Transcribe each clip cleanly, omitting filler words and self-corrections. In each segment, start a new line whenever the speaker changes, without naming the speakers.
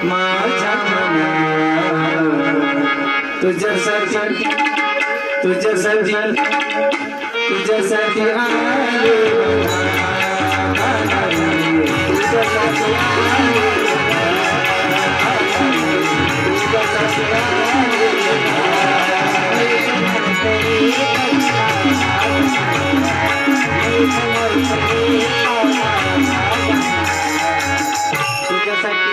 माझ्या तुझ्यासाठी तुझ्यासाठी तुझ्यासाठी आले तुझ्यासाठी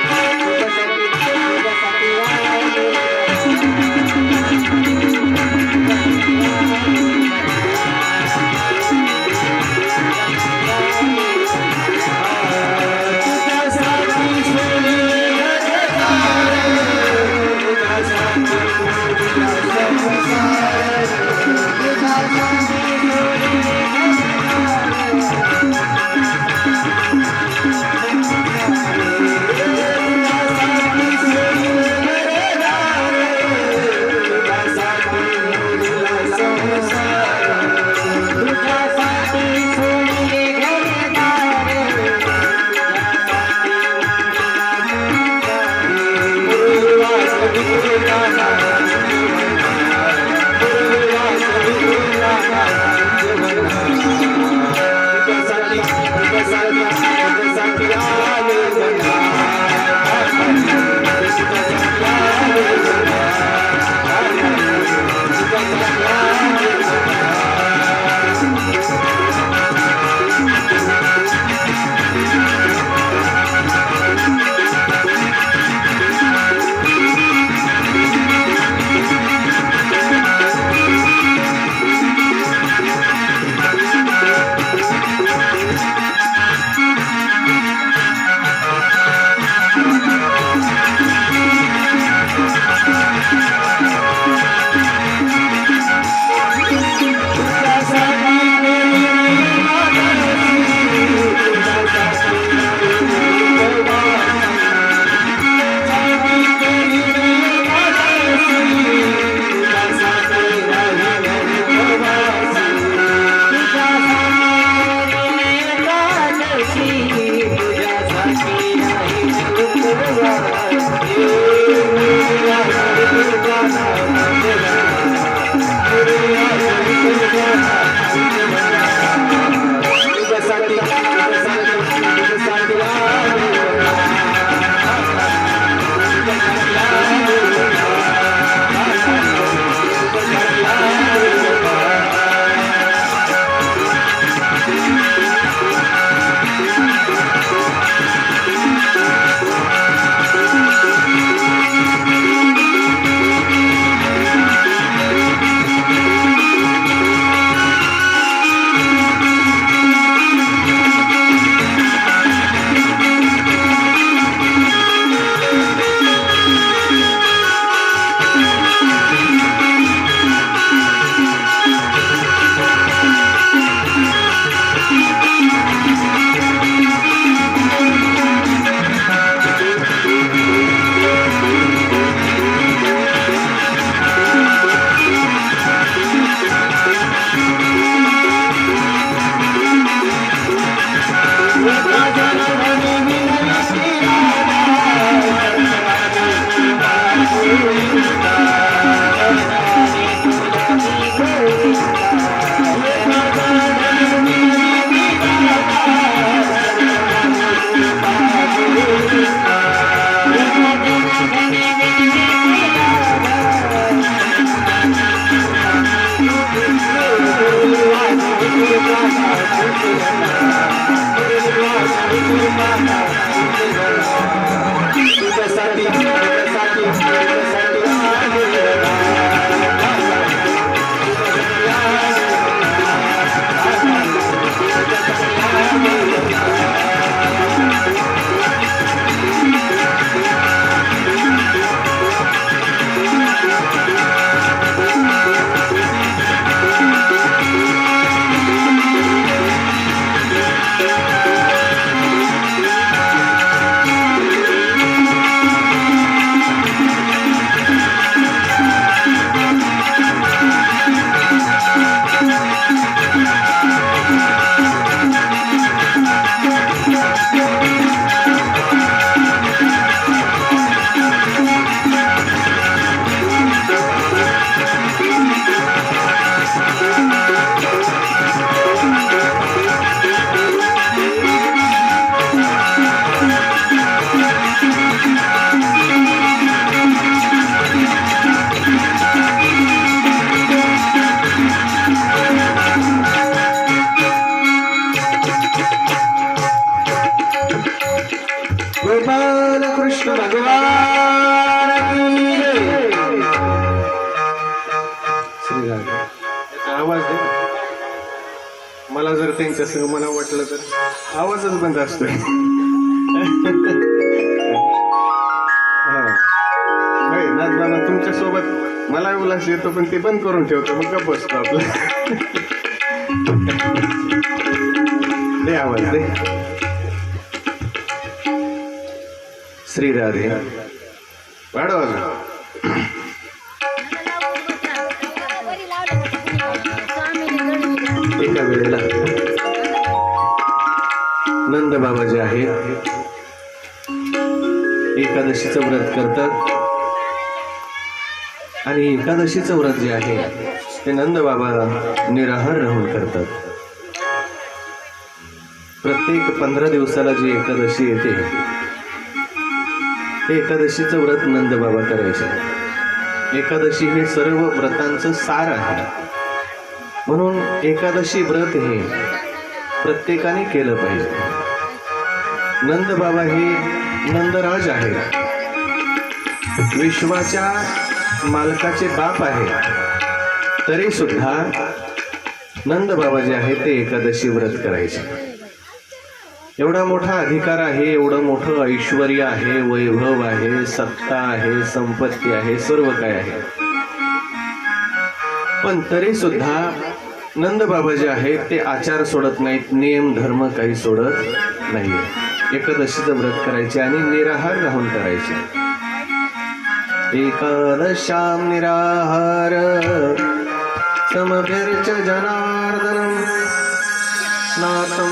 गोपाल कृष्ण भगवान की जय. श्रीराम.
आवाज दे. मला जर त्यांच्या संग मला वाटलं तर आवाजच बंद असतोय. नाथबाबा तुमच्या सोबत मला उल्हास येतो पण ते बंद करून ठेवतो मग गप्प बसतो आपलं. दे आवाज दे. श्री राधे वाढव अजून.
एका वेळेला नंद बाबा जे आहेत एकादशीचं व्रत करतात आणि एकादशीचं व्रत जे आहे ते नंद बाबा निराहार राहून करतात. प्रत्येक 15 दिवसाला जी एकादशी येते ते एकादशीचं व्रत नंद बाबा करायचे. एकादशी हे सर्व व्रतांचं सार आहे. म्हणून एकादशी व्रत हे प्रत्येकाने केलं पाहिजे. नंद बाबा हे नंदराज आहेत. विश्वाच्या मालकाचे बाप आहेत. तरी सुद्धा नंद बाबा जे आहे ते एकादशी व्रत करायचे. एवढा मोठा अधिकार आहे, एवढं मोठं ऐश्वर्य आहे, वैभव आहे, सत्ता आहे, संपत्ती आहे, सर्व काय आहे. पण तरी सुद्धा नंद बाबा जे आहेत ते आचार सोडत नाहीत, नियम धर्म काही सोडत नाहीये. एकादशीचं व्रत करायचे आणि निराहार राहून करायचे. एकादशां निराहार समभिर्च जनार्दनं स्नातं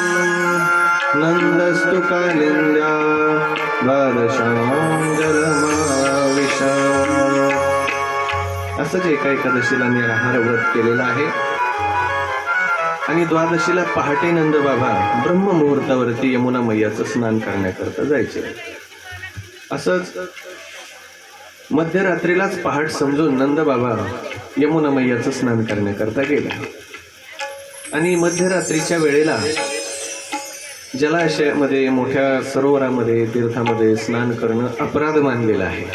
नंदस्तु कालिन्द्या द्वादशां जलमाविश. असंच एका एकादशीला निराहार व्रत केलेलं आहे. आणि द्वादशीला पहाटे नंद बाबा ब्रह्ममुहूर्तावरती यमुना मैयाचं स्नान करण्याकरता जायचे. असंच मध्यरात्रीलाच पहाट समजून नंद बाबा यमुना मैयाचं स्नान करण्याकरता गेला. आणि मध्यरात्रीच्या वेळेला जलाशयामध्ये, मोठ्या सरोवरामध्ये, तीर्थामध्ये स्नान करणं अपराध मानलेलं आहे.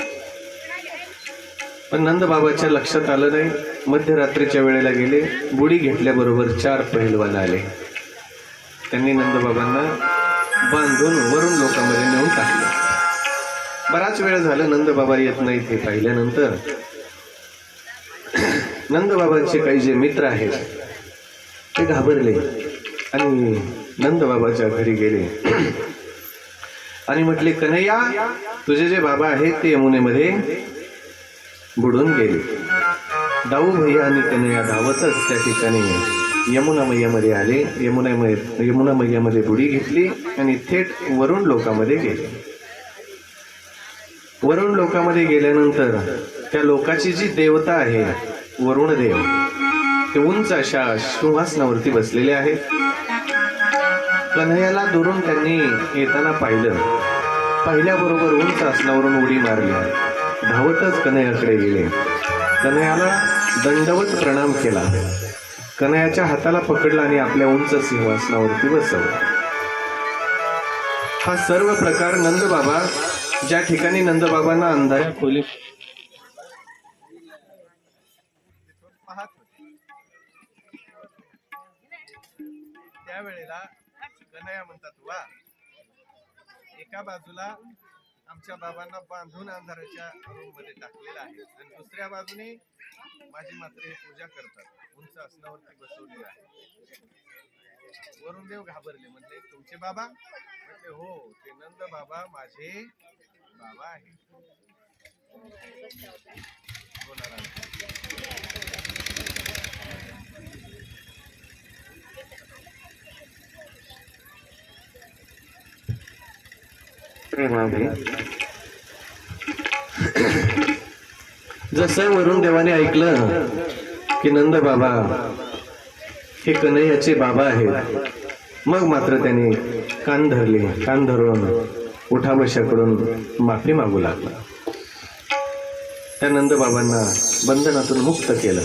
पण नंद बाबाच्या लक्षात आलं नाही. मध्यरात्रीच्या वेळेला गेले. बुडी घेतल्याबरोबर 4 पहिलवान आले. त्यांनी नंद बाबांना बांधून वरून लोकांमध्ये नेऊन टाकलं. बराच वेळ झालं नंद बाबा येत नाहीत. हे पाहिल्यानंतर नंद बाबांचे काही जे मित्र आहेत ते घाबरले आणि नंद बाबाच्या घरी गेले आणि म्हटले, कन्हैया, तुझे जे बाबा आहेत ते यमुनेमध्ये बुडून गेले. दाऊ भैया आणि कन्हैया धावतच त्या ठिकाणी यमुना मैयामध्ये आले. यमुना मैयामध्ये बुडी घेतली आणि थेट वरुण लोकामध्ये गेले. वरुण लोकामध्ये गेल्यानंतर त्या लोकाची जी देवता आहे वरुण देव, ते उंच अशा सिंहासनावरती बसलेले आहेत. कन्हैयाला दुरून त्यांनी येताना पाहिल्याबरोबर उंच आसनावरून उडी मारली. धावतच कन्हैयाकडे गेले. कन्हैयाला दंडवत प्रणाम केला. कन्हैयाच्या हाताला पकडला आणि आपल्या उंच सिंहासनावरती बसवलं. हा सर्व प्रकार नंद बाबा ज्या ठिकाणी नंद बाबांना अंधाऱ्या खोलीत
त्यावेळेला कन्हैया म्हणतात, वा, एका बाजूला आमच्या बाबांना बांधून अंधाराच्या रूम मध्ये टाकलेलं आहे आणि दुसऱ्या बाजूने माझी मात्र हे पूजा करतात, उंच आसनावरती बसवलेलं आहे. वरुण देव घाबरले. म्हणजे तुमचे बाबा? म्हटले हो, ते नंद बाबा माझे बाबा आहे.
जसं वरुण देवाने ऐकलं की नंद बाबा हे कन्हैयाचे बाबा आहेत, मग मात्र त्याने कान धरले. कान धरून उठाबशाकडून माफी मागू लागला. त्या नंद बाबांना बंधनातून मुक्त केलं.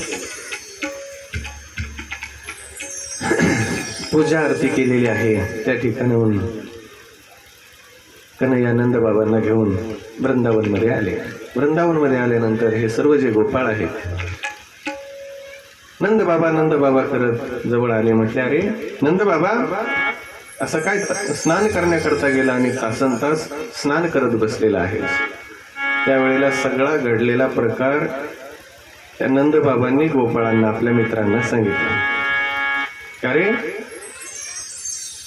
पूजा आरती केलेली आहे. त्या ठिकाणाहून कन्हैया नंदबाबांना घेऊन वृंदावनमध्ये आले. वृंदावनमध्ये आल्यानंतर हे सर्व जे गोपाळ आहेत नंदबाबा करत जवळ आले. म्हटले, अरे नंदबाबा, असं काय स्नान करण्याकरता गेला आणि तासनतास स्नान करत बसलेला आहे. त्यावेळेला सगळा घडलेला प्रकार त्या नंदबाबांनी गोपाळांना, आपल्या मित्रांना सांगितलं. अरे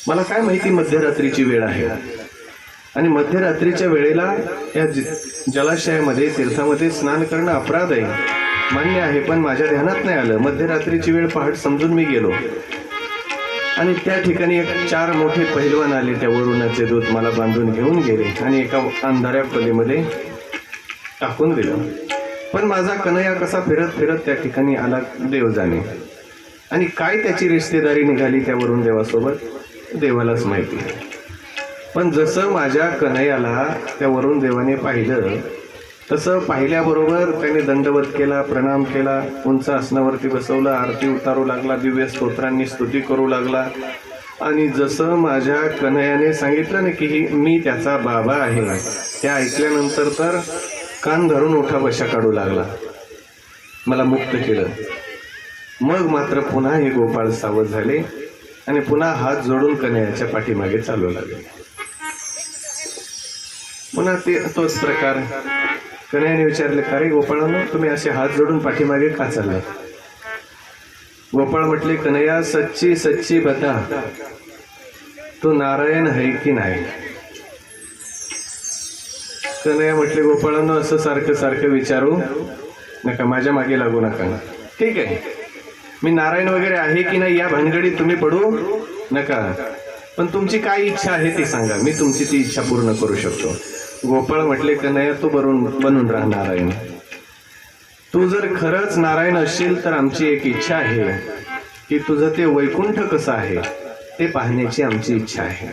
मला काय माहिती, मध्यरात्रीची वेळ आहे आणि मध्यरात्रीच्या वेळेला या जलाशयामध्ये, तीर्थामध्ये स्नान करणं अपराध आहे, मान्य आहे, पण माझ्या ध्यानात नाही आलं. मध्यरात्रीची वेळ पहाट समजून मी गेलो आणि त्या ठिकाणी एक 4 मोठे पहिलवान आले. त्या वरुणाचे दूत मला बांधून घेऊन गेले आणि एका अंधाऱ्या खोलीमध्ये टाकून दिलं. पण माझा कन्हैया कसा फिरत फिरत त्या ठिकाणी आला, देव जाणे. आणि काय त्याची रिश्तेदारी निघाली त्या वरुण देवासोबत, देवालाच माहिती. पण जसं माझ्या कन्हैयाला त्या वरुण देवाने पाहिलं, तसं पाहिल्याबरोबर त्याने दंडवत केला, प्रणाम केला, उंच आसनावरती बसवलं, आरती उतारू लागला, दिव्य स्तोत्रांनी स्तुती करू लागला. आणि जसं माझ्या कन्हैयाने सांगितलं ना की मी त्याचा बाबा आहे, ते ऐकल्यानंतर तर कान धरून उठा बशा काढू लागला, मला मुक्त केलं. मग मात्र पुन्हा हे गोपाळ सावध झाले आणि पुन्हा हात जोडून कन्हैयाच्या पाठीमागे चालू लागले. पुन्हा तोच प्रकार. कन्हैयाने विचारले, का रे गोपाळांनो, तुम्ही असे हात जोडून पाठीमागे का चाललात? गोपाळ म्हटले, कन्हैया, सच्ची सच्ची बता, तू नारायण है की नाही? कन्हैया म्हटले, गोपाळांनो, असं सारखं सारखं विचारू नका, माझ्या मागे लागू नका. ठीक आहे, मी नारायण वगैरे आहे की नाही या भानगडीत तुम्ही पडू नका, पण तुमची काय इच्छा आहे ती सांगा, मी तुमची ती इच्छा पूर्ण करू शकतो. गोपाळ म्हटले, कन्हैया, तू बनून राहा नारायण. तू जर खरंच नारायण असशील तर आमची एक इच्छा आहे की तुझं ते वैकुंठ कसं आहे ते पाहण्याची आमची इच्छा आहे.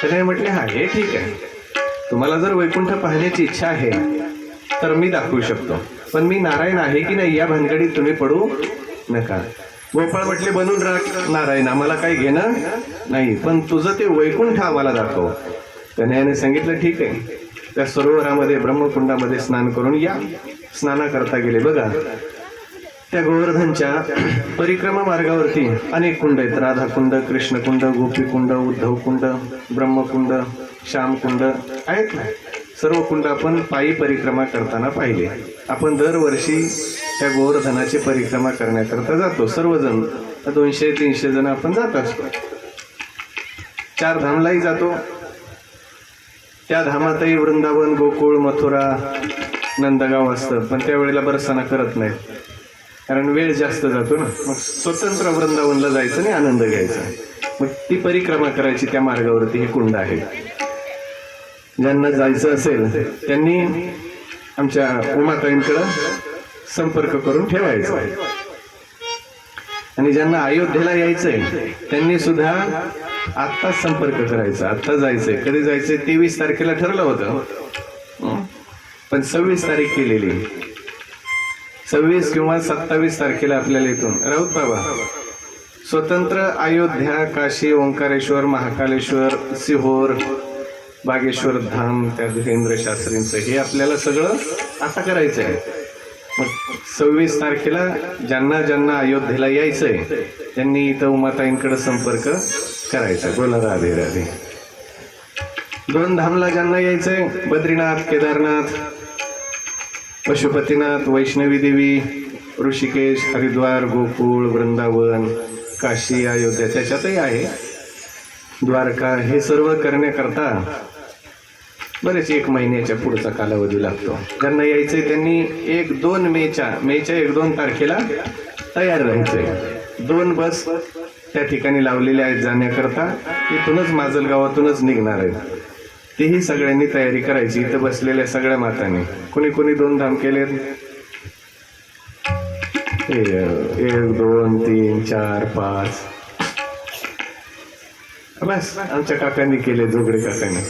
कन्हैया म्हटले, हा, हे ठीक आहे, तुम्हाला जर वैकुंठ पाहण्याची इच्छा आहे तर मी दाखवू शकतो, पण मी नारायण आहे की नाही या भानगडीत तुम्ही पडू नका. गोपाळ म्हटले, बनून राहा नारायण, आम्हाला काही घेणं नाही, पण तुझं ते वैकुंठ आम्हाला दाखव. कन्हैयाने सांगितलं, ठीक आहे. त्या सरोवरामध्ये, ब्रह्मकुंडामध्ये स्नान करून या. स्नाना करता गेले. बघा, त्या गोवर्धनच्या परिक्रमा मार्गावरती अनेक कुंड आहेत. राधाकुंड, कृष्णकुंड, गोपीकुंड, उद्धवकुंड, ब्रह्मकुंड, श्यामकुंड आहेत ना. सर्व कुंड आपण पायी परिक्रमा करताना पाहिले. आपण दरवर्षी त्या गोवर्धनाची परिक्रमा करण्याकरता जातो, सर्वजण 200-300 जण आपण जात असतो. 4 धामलाही जातो. त्या धामातही वृंदावन, गोकुळ, मथुरा, नंदगाव असतं, पण त्यावेळेला बरसाना करत नाहीत, कारण वेळ जास्त जातो ना. मग स्वतंत्र वृंदावनला जायचं आणि आनंद घ्यायचा. मग ती परिक्रमा करायची. त्या मार्गावरती हे कुंड आहे. ज्यांना जायचं असेल त्यांनी आमच्या उमाताईंकडं संपर्क करून ठेवायचा. आणि ज्यांना अयोध्येला यायचंय त्यांनी सुद्धा आत्ताच संपर्क करायचा. आत्ता जायचंय. कधी जायचंय? 23 तारखेला ठरलं होतं, पण 26 तारीख केलेली. 26 किंवा 27 तारखेला आपल्याला इथून राऊत बाबा स्वतंत्र अयोध्या, काशी, ओंकारेश्वर, महाकालेश्वर, सिहोर, बागेश्वर धाम, त्या धीरेंद्र शास्त्रींचं हे आपल्याला सगळं आता करायचं आहे. मग 26 तारखेला ज्यांना ज्यांना अयोध्येला यायचंय त्यांनी इथं उमाताईंकडे संपर्क करायचा. बोला राधे राधे. 2 धामला ज्यांना यायचंय, बद्रीनाथ, केदारनाथ, पशुपतीनाथ, वैष्णवी देवी, ऋषिकेश, हरिद्वार, गोकुळ, वृंदावन, काशी, अयोध्या, त्याच्यातही आहे द्वारका, हे सर्व करण्याकरता बरेच 1 महिन्याच्या पुढचा कालावधी लागतो. ज्यांना यायचंय त्यांनी 1-2 मेच्या 1-2 तारखेला तयार राहायचंय. 2 बस त्या ठिकाणी लावलेल्या आहेत जाण्याकरता. इथूनच माजलगावातूनच निघणार आहेत. तेही सगळ्यांनी तयारी करायची. इथं बसलेल्या सगळ्या मातांनी कोणी कोणी 2 धाम केलेत. 1, 2, 3, 4, 5 बस आमच्या काकांनी केले, जोगडे काकांनी.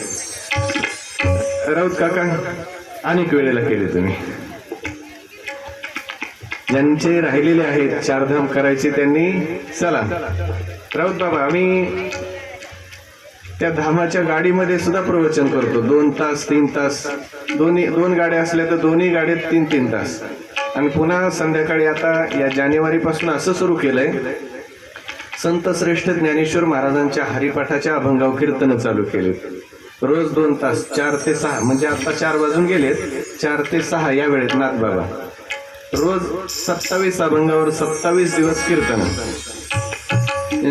राऊत काका अनेक वेळेला केले तुम्ही. ज्यांचे राहिलेले आहेत 4 धाम करायचे त्यांनी चला. राऊत बाबा, आम्ही त्या धामाच्या गाडीमध्ये सुद्धा प्रवचन करतो. 2 तास 3 तास, दोन गाड्या असल्या तर दोन्ही गाड्यात 3-3 तास. आणि पुन्हा संध्याकाळी आता या जानेवारीपासून असं सुरू केलंय, संत श्रेष्ठ ज्ञानेश्वर महाराजांच्या हरिपाठाच्या अभंगाव कीर्तन चालू केलेत. रोज 2 तास 4 ते 6, म्हणजे आता 4 वाजून गेलेत, 4 ते 6 या वेळेत नाथ बाबा रोज 27 अभंगावर 27 दिवस कीर्तन.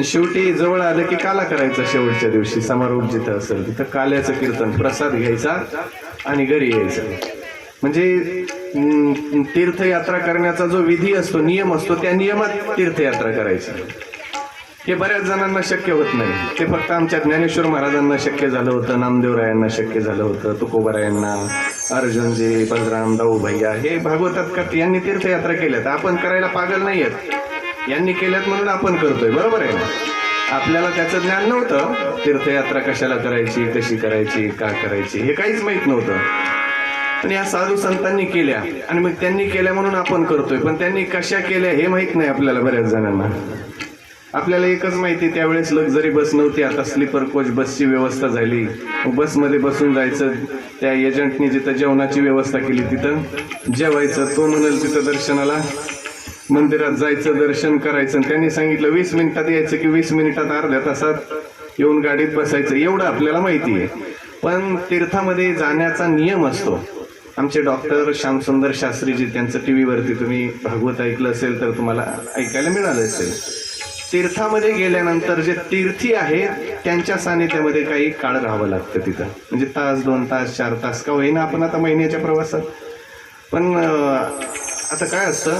शेवटी जवळ आलं की काला करायचा. शेवटच्या दिवशी समारोप जिथं असेल तिथं काल्याचं कीर्तन, प्रसाद घ्यायचा आणि घरी यायचं. म्हणजे तीर्थयात्रा करण्याचा जो विधी असतो, नियम असतो, त्या नियमात तीर्थयात्रा करायची. हे बऱ्याच जणांना शक्य होत नाही. ते फक्त आमच्या ज्ञानेश्वर महाराजांना शक्य झालं होतं, नामदेवरायांना शक्य झालं होतं, तुकोबारायांना, अर्जुनजी, बलराम, दाऊ भैया हे भागवतात का यांनी तीर्थयात्रा केल्यात. आपण करायला पागल नाही आहेत, यांनी केल्यात म्हणून आपण करतोय. बरोबर आहे ना? आपल्याला त्याचं ज्ञान नव्हतं. तीर्थयात्रा कशाला करायची, कशी करायची, का करायची हे काहीच माहित नव्हतं. पण या साधू संतांनी केल्या आणि मग त्यांनी केल्या म्हणून आपण करतोय. पण त्यांनी कशा केल्या हे माहित नाही आपल्याला. बऱ्याच जणांना आपल्याला एकच माहिती, त्यावेळेस लक्झरी बस नव्हती, आता स्लीपर कोच बसची व्यवस्था झाली. बसमध्ये बसून जायचं, त्या एजंटनी जिथं जेवणाची व्यवस्था केली तिथं जेवायचं. तो म्हणाल तिथं दर्शनाला मंदिरात जायचं, दर्शन करायचं. त्यांनी सांगितलं 20 मिनिटात यायचं की 20 मिनिटात, अर्ध्या तासात येऊन गाडीत बसायचं, एवढं आपल्याला माहिती आहे. पण तीर्थामध्ये जाण्याचा नियम असतो. आमचे डॉक्टर श्यामसुंदर शास्त्रीजी, त्यांचं टी व्हीवरती तुम्ही भागवत ऐकलं असेल तर तुम्हाला ऐकायला मिळालं असेल. तीर्थामध्ये गेल्यानंतर जे तीर्थी आहेत त्यांच्या सानिध्यामध्ये काही काळ राहावं लागतं तिथं. म्हणजे तास, 2 तास, 4 तास का होईना, आपण आता महिन्याच्या प्रवासात. पण आता काय असतं,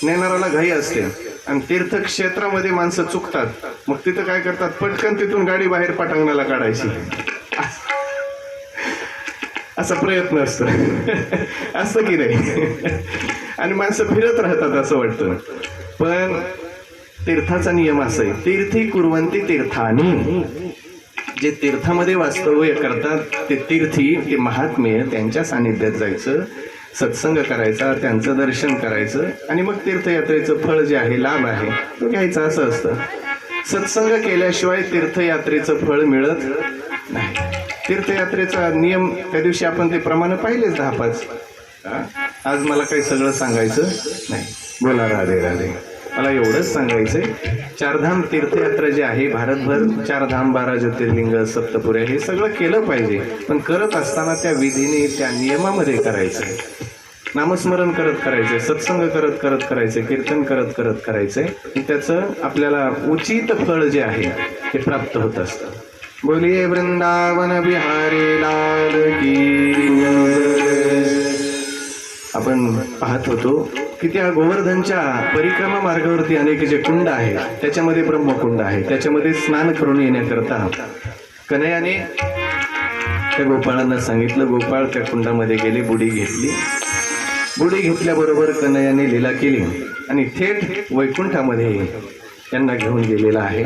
नेणाराला घाई असते आणि तीर्थक्षेत्रामध्ये माणसं चुकतात. मग तिथं काय करतात, पटकन तिथून गाडी बाहेर पटांगणाला काढायची, असा प्रयत्न असतो. असतं की नाही? आणि माणसं फिरत राहतात असं वाटतं. पण तीर्थाचा नियम असा आहे, तीर्थी कुर्वंती तीर्थानी. जे तीर्थामध्ये वास्तव्य करतात ते तीर्थी, ते महात्मेय, त्यांच्या सानिध्यात जायचं, सत्संग करायचा, त्यांचं दर्शन करायचं आणि मग तीर्थयात्रेचं फळ जे आहे, लाभ आहे तो घ्यायचा. असं असतं. सत्संग केल्याशिवाय तीर्थयात्रेचं फळ मिळत नाही. तीर्थयात्रेचा नियम त्या दिवशी आपण ते प्रमाण पाहिलेच 10-5. आज मला काही सगळं सांगायचं नाही. बोला राधे राधे. मला एवढंच सांगायचंय, 4 धाम तीर्थयात्रा जी आहे भारतभर, 4 धाम, 12 ज्योतिर्लिंग, सप्तपुऱ्या, हे सगळं केलं पाहिजे. पण करत असताना त्या विधीने, त्या नियमामध्ये करायचंय. नामस्मरण करत करायचंय, सत्संग करत करत करायचंय, कीर्तन करत करत करायचंय. त्याचं आपल्याला उचित फळ जे आहे ते प्राप्त होत असतं. बोलिये वृंदावन बिहारी लाल की. आपण पाहत होतो की त्या गोवर्धनच्या परिक्रमा मार्गावरती अनेक जे कुंड आहेत, त्याच्यामध्ये ब्रह्मकुंड आहे. त्याच्यामध्ये स्नान करून येण्याकरता कन्हैयाने त्या गोपाळांना सांगितलं. गोपाळ त्या कुंडामध्ये गेले, बुडी घेतली. बुडी घेतल्याबरोबर कन्हैयाने लीला केली आणि थेट वैकुंठामध्ये त्यांना घेऊन गेलेला आहे.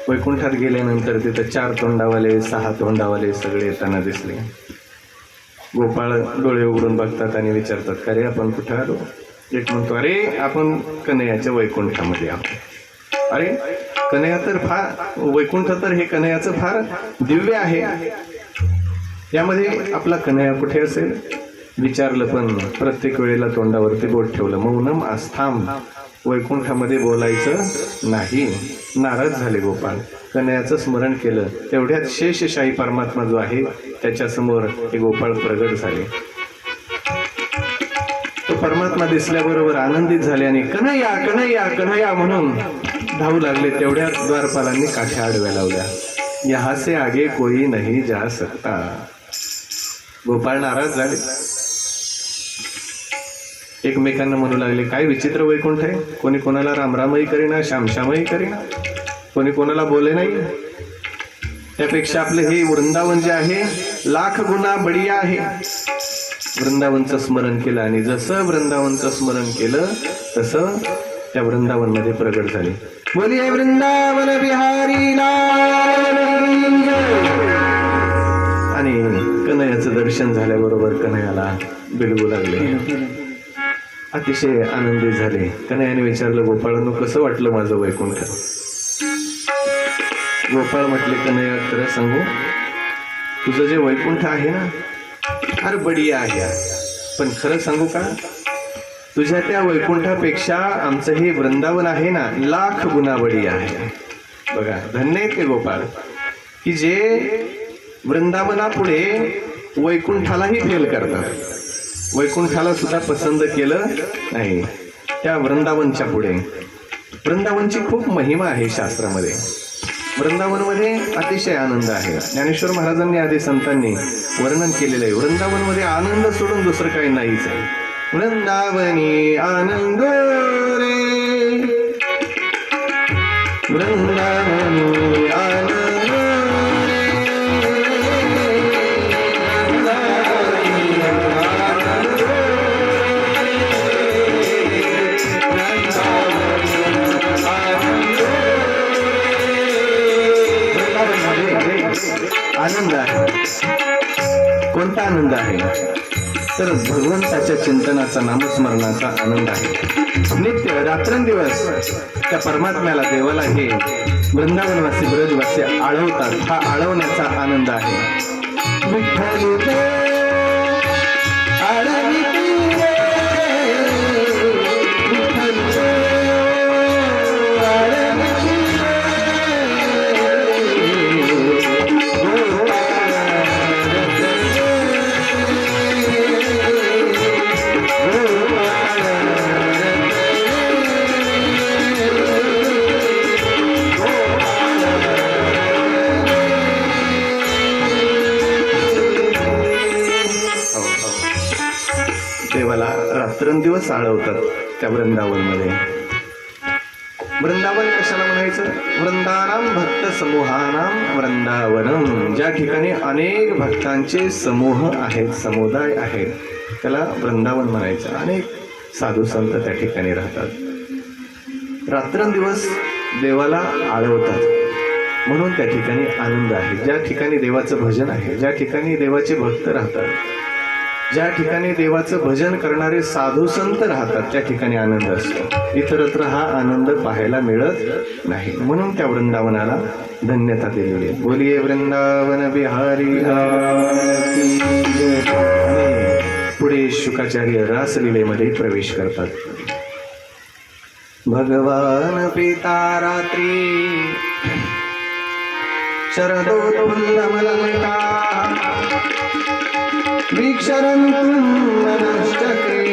वैकुंठात गेल्यानंतर तिथं 4 तोंडावाले, 6 तोंडावाले सगळे येताना दिसले. गोपाळ डोळे उघडून बघतात आणि विचारतात, का रे आपण कुठं आलो? एक म्हणतो, अरे आपण कन्हैयाच्या वैकुंठामध्ये आहोत. अरे कन्हैया तर फार, वैकुंठ तर हे कन्हैयाचं फार दिव्य आहे, यामध्ये आपला कन्हैया कुठे असेल? विचारलं पण प्रत्येक वेळेला तोंडावरती बोट ठेवलं. मौनम आस्थाम, वैकुंठामध्ये बोलायचं नाही. नाराज झाले गोपाळ. कन्हैयाचं स्मरण केलं, तेवढ्यात शेषशाही परमात्मा जो आहे त्याच्यासमोर हे गोपाळ प्रगट झाले. तो परमात्मा दिसल्याबरोबर आनंदित झाले आणि कन्हैया कन्हैया कन्हैया म्हणून धावू लागले. तेवढ्यात द्वारपालांनी काठ्या आडव्या लावल्या. यहाँ से आगे कोई नहीं जा सकता. गोपाळ नाराज झाले. एकमेकांना म्हणू लागले, काय विचित्र वैकुंठ आहे. कोणी कोणाला रामरामही करीना, श्यामश्यामही करीना, कोणी कोणाला बोले नाही. त्यापेक्षा आपलं हे वृंदावन जे आहे लाख गुणा बढिया आहे. वृंदावनचं स्मरण केलं आणि जसं वृंदावनचं स्मरण केलं तसं त्या वृंदावन मध्ये प्रगट झाले. बोलिये वृंदावन बिहारी लाल. आणि कन्हैयाचं दर्शन झाल्याबरोबर कन्हैयाला बिलगू लागले, अतिशय आनंदित झाले. कन्हैयाने विचारलं, गोपाळांनो कसं वाटलं माझं वैकुंठ? गोपाळ म्हटले, कन्हैया खरं सांगू, तुझं जे वैकुंठ आहे ना फार बढिया आहे, पण खरं सांगू का, तुझ्या त्या वैकुंठापेक्षा आमचं हे वृंदावन आहे ना लाख गुणा बढिया आहे. बघा, धन्य आहेत ते गोपाळ की जे वृंदावनापुढे वैकुंठालाही फेल करतात, वैकुंठाला सुद्धा पसंत केलं नाही. त्या वृंदावनच्या पुढे, वृंदावनची खूप महिमा आहे शास्त्रामध्ये. वृंदावनमध्ये अतिशय आनंद आहे. ज्ञानेश्वर महाराजांनी आधी संतांनी वर्णन केलेलं आहे, वृंदावनमध्ये आनंद सोडून दुसरं काही नाहीच आहे. वृंदावनी आनंद रे, वृंदावनी आनंद आनंद आहे. कोणता आनंद आहे तर भगवंताच्या चिंतनाचा, नामस्मरणाचा आनंद आहे. नित्य रात्रंदिवस त्या परमात्म्याला, देवाला हे वृंदावनवासी ब्रजवासी आळवतात. हा आळवण्याचा आनंद आहे. विठ्ठल रे, आळविती रे, विठ्ठल रे, आळविती देवाला रात्रंदिवस आळवतात त्या वृंदावनमध्ये. वृंदावन कशाला म्हणायचं? वृंदानाम भक्त समूहानाम वृंदावनम. ज्या ठिकाणी अनेक भक्तांचे समूह आहेत, समुदाय आहेत, त्याला वृंदावन म्हणायचं. अनेक साधू संत त्या ठिकाणी राहतात, रात्रंदिवस देवाला आळवतात, म्हणून त्या ठिकाणी आनंद आहे. ज्या ठिकाणी देवाचं भजन आहे, ज्या ठिकाणी देवाचे भक्त राहतात, ज्या ठिकाणी देवाचं भजन करणारे साधू संत राहतात, त्या ठिकाणी आनंद असतो. इतरत्र हा आनंद पाहायला मिळत नाही, म्हणून त्या वृंदावनाला धन्यता दिलेली आहे. बोलिये वृंदावन बिहारी लाल की जय. पुढे शुकाचार्य रासलीलेमध्ये प्रवेश करतात. भगवान पिता रात्री शरदोत्फुल्लमललिका वीक्षरन्तु मनश्चक्रे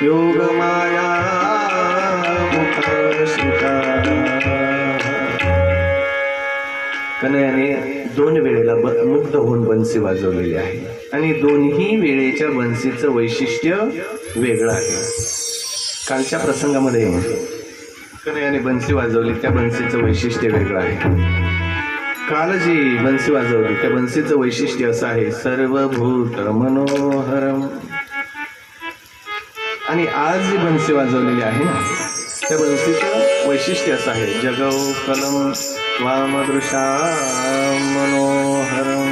योगमाया मुखश्रिता. कन्हैयाने दोन वेळेला मुग्ध होऊन बन्सी वाजवलेली आहे आणि दोन्ही वेळेच्या बन्सीचं वैशिष्ट्य वेगळं आहे. कालच्या प्रसंगामध्ये कन्हैयाने बन्सी वाजवली, त्या बन्सीचं वैशिष्ट्य वेगळं आहे. काल जी बन्सी वाजवली त्या बन्सीचं वैशिष्ट्य असं आहे, सर्वभूत मनोहरम. आणि आज जी बन्सी वाजवलेली आहे ना, त्या बन्सीचं वैशिष्ट्य असं आहे, जगौ कलम वामदृशा मनोहरम.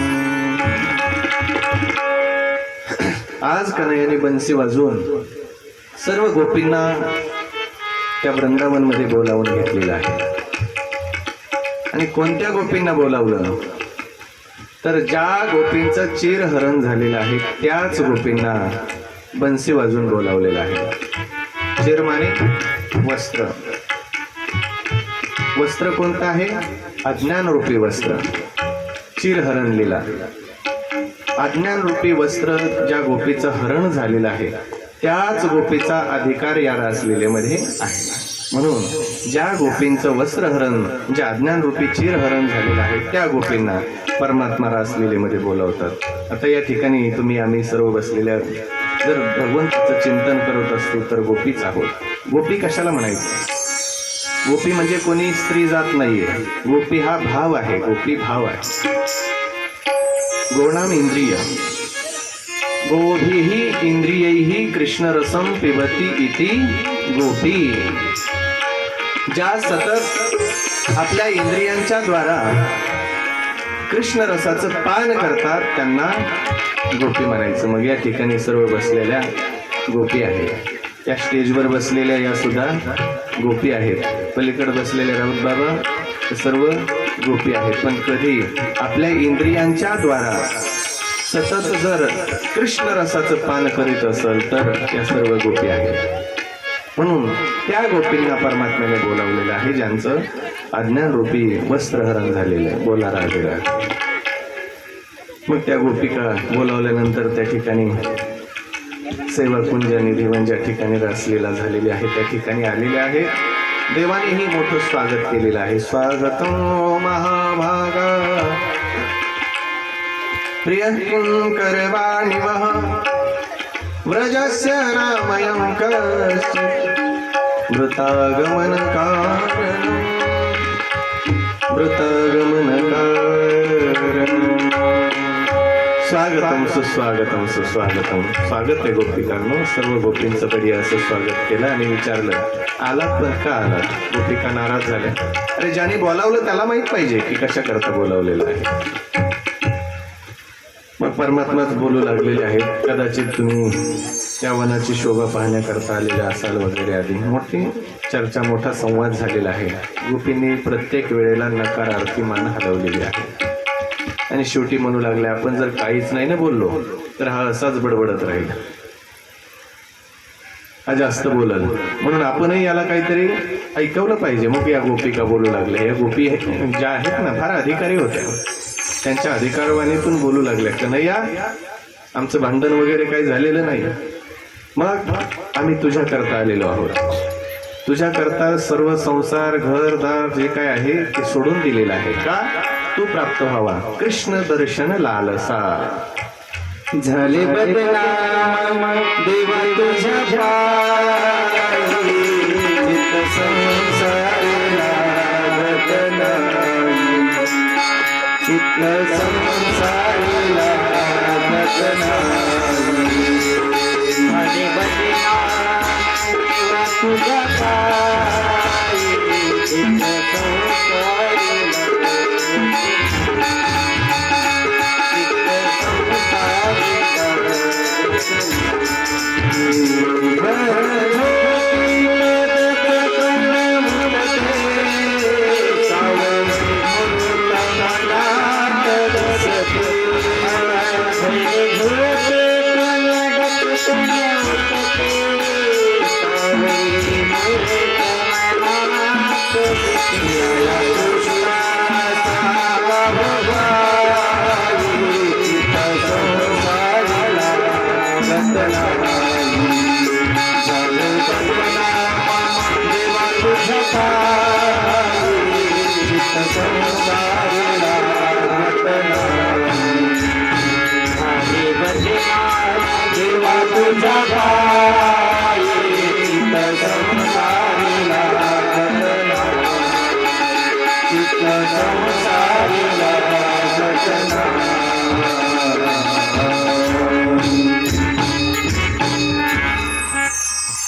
आज कन्हैयाने बन्सी वाजवून सर्व गोपींना त्या वृंदावनमध्ये बोलावून घेतलेलं आहे. आणि कोणत्या गोपींना बोलावलं तर ज्या गोपींचं चिरहरण झालेलं आहे त्याच गोपींना बन्सी वाजवून बोलावलेलं आहे. चिर माने वस्त्र. वस्त्र कोणतं आहे? अज्ञानरूपी वस्त्र. चिरहरण लीला. अज्ञानरूपी वस्त्र ज्या गोपीचं हरण झालेलं आहे त्याच गोपीचा अधिकार या रासलीलेमध्ये आहे. म्हणून ज्या गोपींचं वस्त्रहरण, ज्या अज्ञानरूपी चिरहरण झालेलं आहे त्या गोपींना परमात्मा रासलीलेमध्ये बोलावतात. आता या ठिकाणी तुम्ही आम्ही सर्व बसलेल्या जर भगवंताचं चिंतन करत असतो तर गोपीच आहोत. गोपी कशाला म्हणायचं? गोपी म्हणजे कोणी स्त्री जात नाहीये. गोपी हा भाव आहे, गोपी भाव आहे. गोनाम इंद्रिय गोभिः इंद्रियैः कृष्णरसं पिबती इति गोपी. ज्या सतत आपल्या इंद्रियांच्या द्वारा कृष्ण रसाचं पान करतात त्यांना गोपी म्हणायचं. मग या ठिकाणी सर्व बसलेल्या गोपी आहेत. त्या स्टेजवर बसलेल्या या सुद्धा गोपी आहेत. पलीकडे बसलेले राऊत बाबा सर्व गोपी आहेत, पण कधी आपल्या इंद्रियांच्या द्वारा सतत जर कृष्ण रसाचं पान करीत असेल तर या सर्व गोपी आहेत. म्हणून त्या गोपींना परमात्म्याने बोलावलेलं आहे ज्यांचं अज्ञानरूपी वस्त्रहरण झालेलं आहे. बोला राधेरा. मग त्या गोपिका बोलावल्यानंतर त्या ठिकाणी सेवाकुंज निधिवन ज्या ठिकाणी रासलीला झालेली आहे त्या ठिकाणी आलेले आहे. देवानेही मोठं स्वागत केलेलं आहे. स्वागतम महाभागा प्रिय किंकरवाणि वः व्रजस्य रामयं कश्चित् वृतागमन कारणम् स्वागतम सुस्वागतम सुस्वागतम. स्वागत आहे गोपिकांनो. सर्व गोपींचं तरी असं स्वागत केलं आणि विचारलं आलात पण का आलात. गोपिका नाराज झाल्या. अरे ज्याने बोलावलं त्याला माहित पाहिजे की कशा करता बोलावलेलं आहे. मग परमात्माच बोलू लागलेले आहेत. कदाचित तुम्ही त्या वनाची शोभा पाहण्याकरता आलेले असाल वगैरे आधी मोठी चर्चा, मोठा संवाद झालेला आहे. गोपींनी प्रत्येक वेळेला नकारार्थी मान हलवलेली आहे आणि शेवटी म्हणू लागले आपण जर काहीच नाही ना बोललो तर हा असाच बडबडत राहील, हा जास्त बोलल, म्हणून आपणही याला काहीतरी ऐकवलं पाहिजे. मग या गोपिका बोलू लागल्या. या गोपी ज्या आहेत ना फार अधिकारी होत्या. त्यांच्या अधिकारवाणीतून बोलू लागल्या कन्हैया आमचं भांडण वगैरे काही झालेलं नाही. मग आम्ही तुझ्या करता आलेलो आहोत. तुझ्या करता सर्व संसार घरदार जे काय आहे ते सोडून दिलेलं आहे. का तू प्राप्त व्हावा कृष्ण दर्शन लालसा.
झाले बदनाम देवा तुझ्या पायी चित्त संसारला बदनामी चित्त संसारला बदनामी झाले बदनाम देवा तुझ्या पायी चित्त संसारला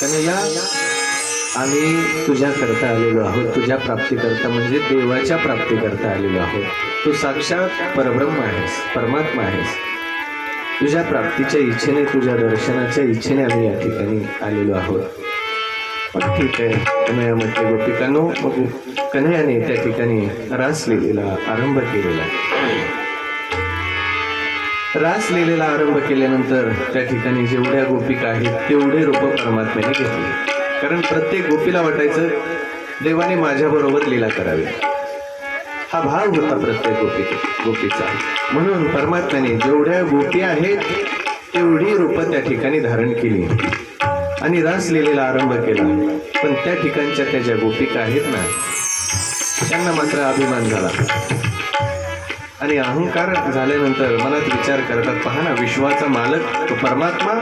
कन्हैया आम्ही तुझ्या करता आलेलो आहोत. तुझ्या प्राप्तीकरता म्हणजे देवाच्या प्राप्तीकरता आलेलो आहोत. तू साक्षात परब्रह्म आहेस, परमात्मा आहेस. तुझ्या प्राप्तीच्या इच्छेने, तुझ्या दर्शनाच्या इच्छेने आम्ही या ठिकाणी आलेलो आहोत. मग ठीक आहे कन्हैया म्हटले. गोपिकांनो मग कन्हैयाने त्या ठिकाणी रासलीलेला आरंभ केलेला. रासलीलेला आरंभ केल्यानंतर त्या ठिकाणी जेवढ्या गोपिका आहेत तेवढे रूप परमात्म्याने घेतले. कारण प्रत्येक गोपीला वाटायचं देवाने माझ्याबरोबर लीला करावी, हा भाव होता प्रत्येक गोपीचा. म्हणून परमात्म्याने जेवढ्या गोपी आहेत तेवढी रूप त्या ठिकाणी धारण केली आणि रासलीलेला आरंभ केला. पण त्या ठिकाणच्या त्या ज्या गोपिका आहेत ना त्यांना मात्र अभिमान झाला आणि अहंकार झाल्यानंतर मनात विचार करतात, पहा ना विश्वाचा मालक तो परमात्मा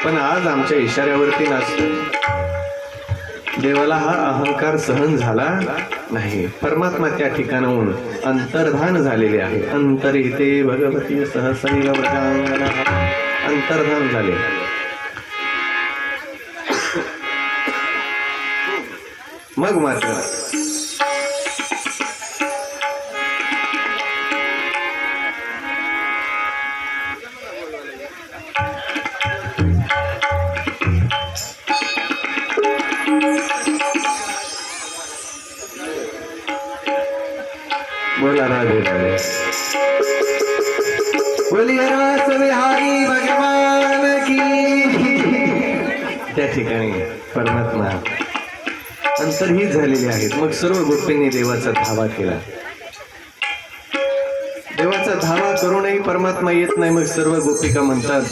पण आज आमच्या इशाऱ्यावरती नाचतो. देवाला हा अहंकार सहन झाला नाही. परमात्मा त्या ठिकाणाहून अंतर्धान झालेले आहे. अंतरिते भगवती सहसैव व्रजांगना. अंतर्धान झाले. मग मात्र बोला बोला राधे राधे. बोलिए रास बिहारी भगवान की. त्या ठिकाणी परमात्मा अंतर्हित झालेले आहेत. मग सर्व गोपींनी देवाचा धावा केला. देवाचा धावा करूनही परमात्मा येत नाही. मग सर्व गोपिका म्हणतात,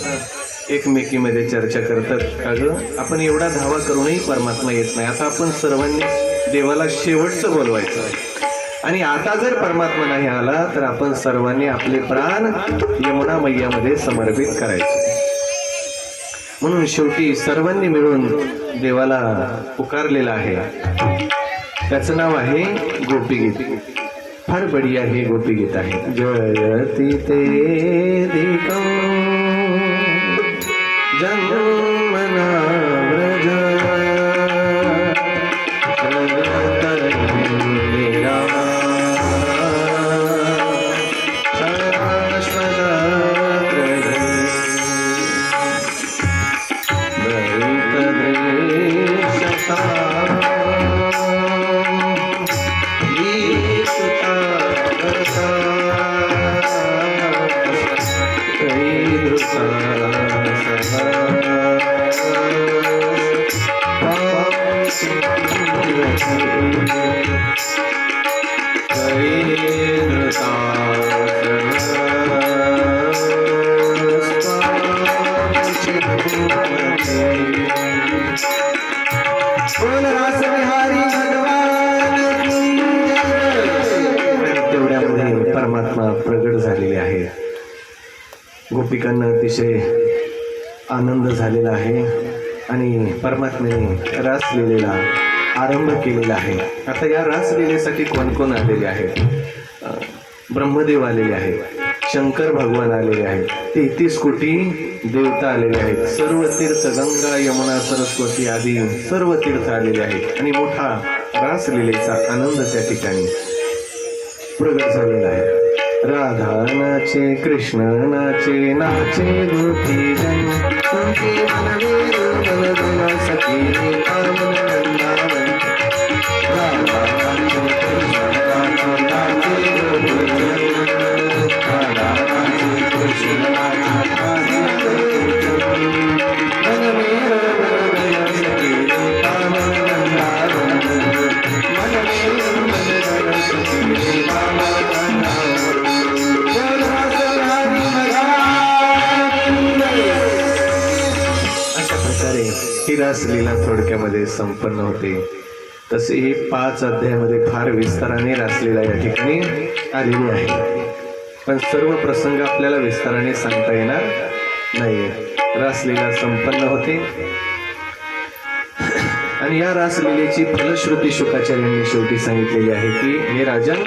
एकमेकीमध्ये चर्चा करतात, अगं आपण एवढा धावा करूनही परमात्मा येत नाही. आता आपण सर्वांनी देवाला शेवटचं बोलवायचं आणि आता जर परमात्मा नाही आला तर आपण सर्वांनी आपले प्राण यमुना मैयामध्ये समर्पित करायचे. म्हणून शेवटी सर्वांनी मिळून देवाला पुकारलेलं आहे. त्याचं नाव आहे गोपीगीत. फार बढिया हे गोपीगीत आहे. जयति तेदिकं जन्मना व्रज तेवढ्यामध्ये परमात्मा प्रगट झालेले आहे. गोपिकांना अतिशय आनंद झालेला आहे आणि परमात्म्याने रासलीलेला आरंभ केलेला आहे. आता या रासलीलेसाठी कोण कोण आलेले आहेत? ब्रह्मदेव आलेले आहेत, शंकर भगवान आलेले आहेत, 33 कोटी देवता आलेले आहेत, सर्व तीर्थ गंगा यमुना सरस्वती आदी सर्व तीर्थ आलेले आहेत आणि मोठा रासलीलेचा आनंद त्या ठिकाणी प्रगट झालेला आहे. राधा नाचे, कृष्ण नाचे, नाचे गोपी जन, तुमची मनवे मन सखी पावन वृंदावन. राधा नाचे, कृष्ण नाचे, नाचे गोपी जन, राधा नाचे, कृष्ण नाचे, मनवे मन सखी पावन वृंदावन. मनवे मन सखी पावन ही रासलीला थोडक्यामध्ये संपन्न होते. तसे हे 5 अध्यायामध्ये फार विस्ताराने रासलीला या ठिकाणी आलेली आहे. पण सर्व प्रसंग आपल्याला विस्ताराने सांगता येणार नाहीये. रासलीला संपन्न होते आणि या रासलीलेची फलश्रुती शुकाचार्यांनी शेवटी सांगितलेली आहे की हे राजन,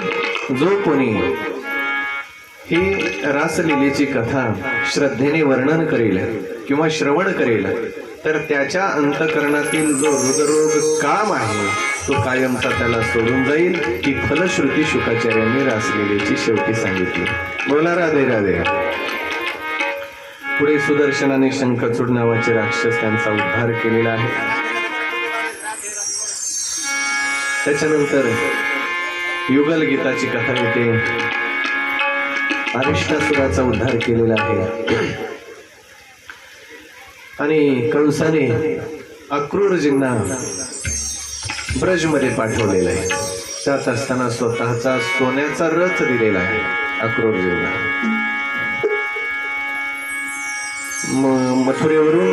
जो कोणी ही रासलीलेची कथा श्रद्धेने वर्णन करेल किंवा श्रवण करेल तर त्याच्या अंतकरणातील जो हृदरोग काम आहे तो कायमचा त्याला सोडून जाईल. ही फलश्रुती शुकाचार्यांनी रासलीलेची शेवटी सांगितली. बोला राधे राधे. पुढे सुदर्शनाने शंखचूड नावाचे राक्षस त्यांचा उद्धार केलेला आहे. त्याच्यानंतर युगल गीताची कथा येते. अरिष्टासुराचा उद्धार केलेला आहे आणि कंसाने अक्रूरजींना ब्रजमध्ये पाठवलेलं आहे. जात असताना स्वतःचा सोन्याचा रथ दिलेला आहे अक्रूरजींना. मथुरेवरून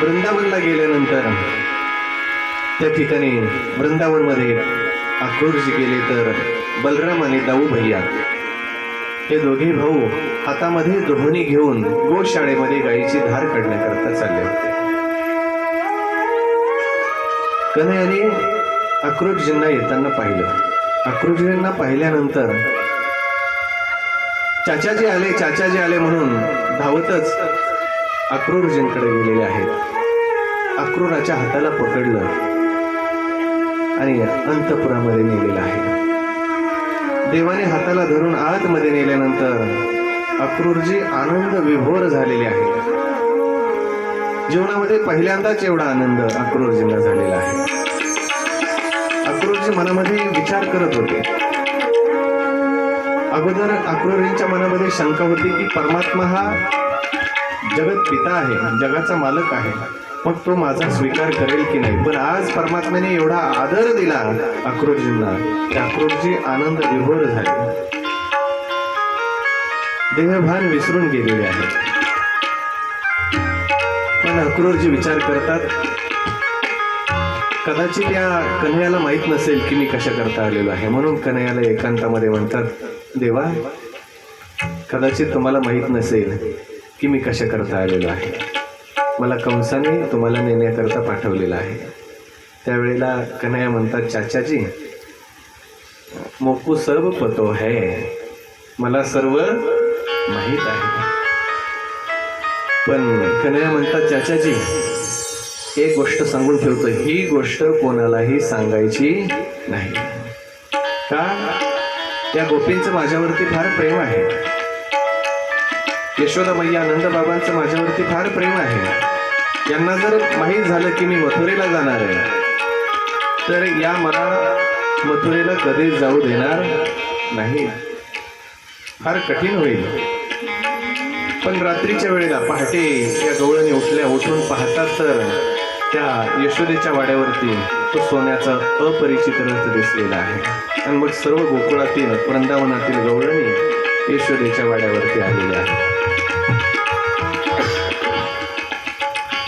वृंदावनला गेल्यानंतर त्या ठिकाणी वृंदावनमध्ये अक्रूरजी गेले तर बलराम आणि दाऊ भैया हे दोघे भाऊ हातामध्ये दोहणी घेऊन गोशाळेमध्ये गायीची धार काढण्याकरता चालले होते. कन्हैयाने अक्रूरजींना येताना पाहिलं. अक्रूरजींना पाहिल्यानंतर चाचाजी आले, चाचाजी आले म्हणून धावतच अक्रूरजींकडे गेलेले आहेत. अक्रूराच्या हाताला पकडलं आणि अंतपुरामध्ये नेलेलं आहे. देवाने हाताला धरून आतमध्ये नेल्यानंतर अक्रूरजी आनंद विभोर झालेले आहेत. जीवनामध्ये पहिल्यांदाच एवढा आनंद अक्रूरजींना झालेला आहे. अक्रूरजी मनामध्ये विचार करत होते अगोदर अक्रूरींच्या मनामध्ये शंका होती की परमात्मा हा जगत पिता आहे, जगाचा मालक आहे, मग तो माझा स्वीकार करेल की नाही. पण आज परमात्म्याने एवढा आदर दिला अक्रूरजींना, की अक्रूरजी आनंद विभोर झाले, देहभान विसरून गेलेले आहेत. पण अक्रूरजी विचार करतात, कदाचित या कन्हैयाला माहीत नसेल की मी कशा करता आलेलो आहे, म्हणून कन्हैयाला एकांतामध्ये म्हणतात, देवा कदाचित तुम्हाला माहीत नसेल की मी कशा करता आलेलो आहे, मला कंसाने तुम्हाला नेण्याकरता पाठवलेलं आहे. त्यावेळेला कन्हैया म्हणतात, चाचाजी मोको सर्व पतो है, मला सर्व माहीत आहे. पण कन्हैया म्हणतात, चाचाजी एक गोष्ट सांगून ठेवतो, ही गोष्ट कोणालाही सांगायची नाही. का? त्या गोपींचं माझ्यावरती फार प्रेम आहे, यशोदा मैया नंदबाबांचं माझ्यावरती फार प्रेम आहे. यांना जर माहीत झालं की मी मथुरेला जाणार आहे, तर या मला मथुरेला कधीच जाऊ देणार नाही, फार कठीण होईल. पण रात्रीच्या वेळेला पहाटे या गवळणी उठून पाहतात तर त्या यशोदेच्या वाड्यावरती तो सोन्याचा अपरिचित रथ दिसलेला आहे. आणि मग सर्व गोकुळातील वृंदावनातील गवळणी यशोदेच्या वाड्यावरती आलेले आहे.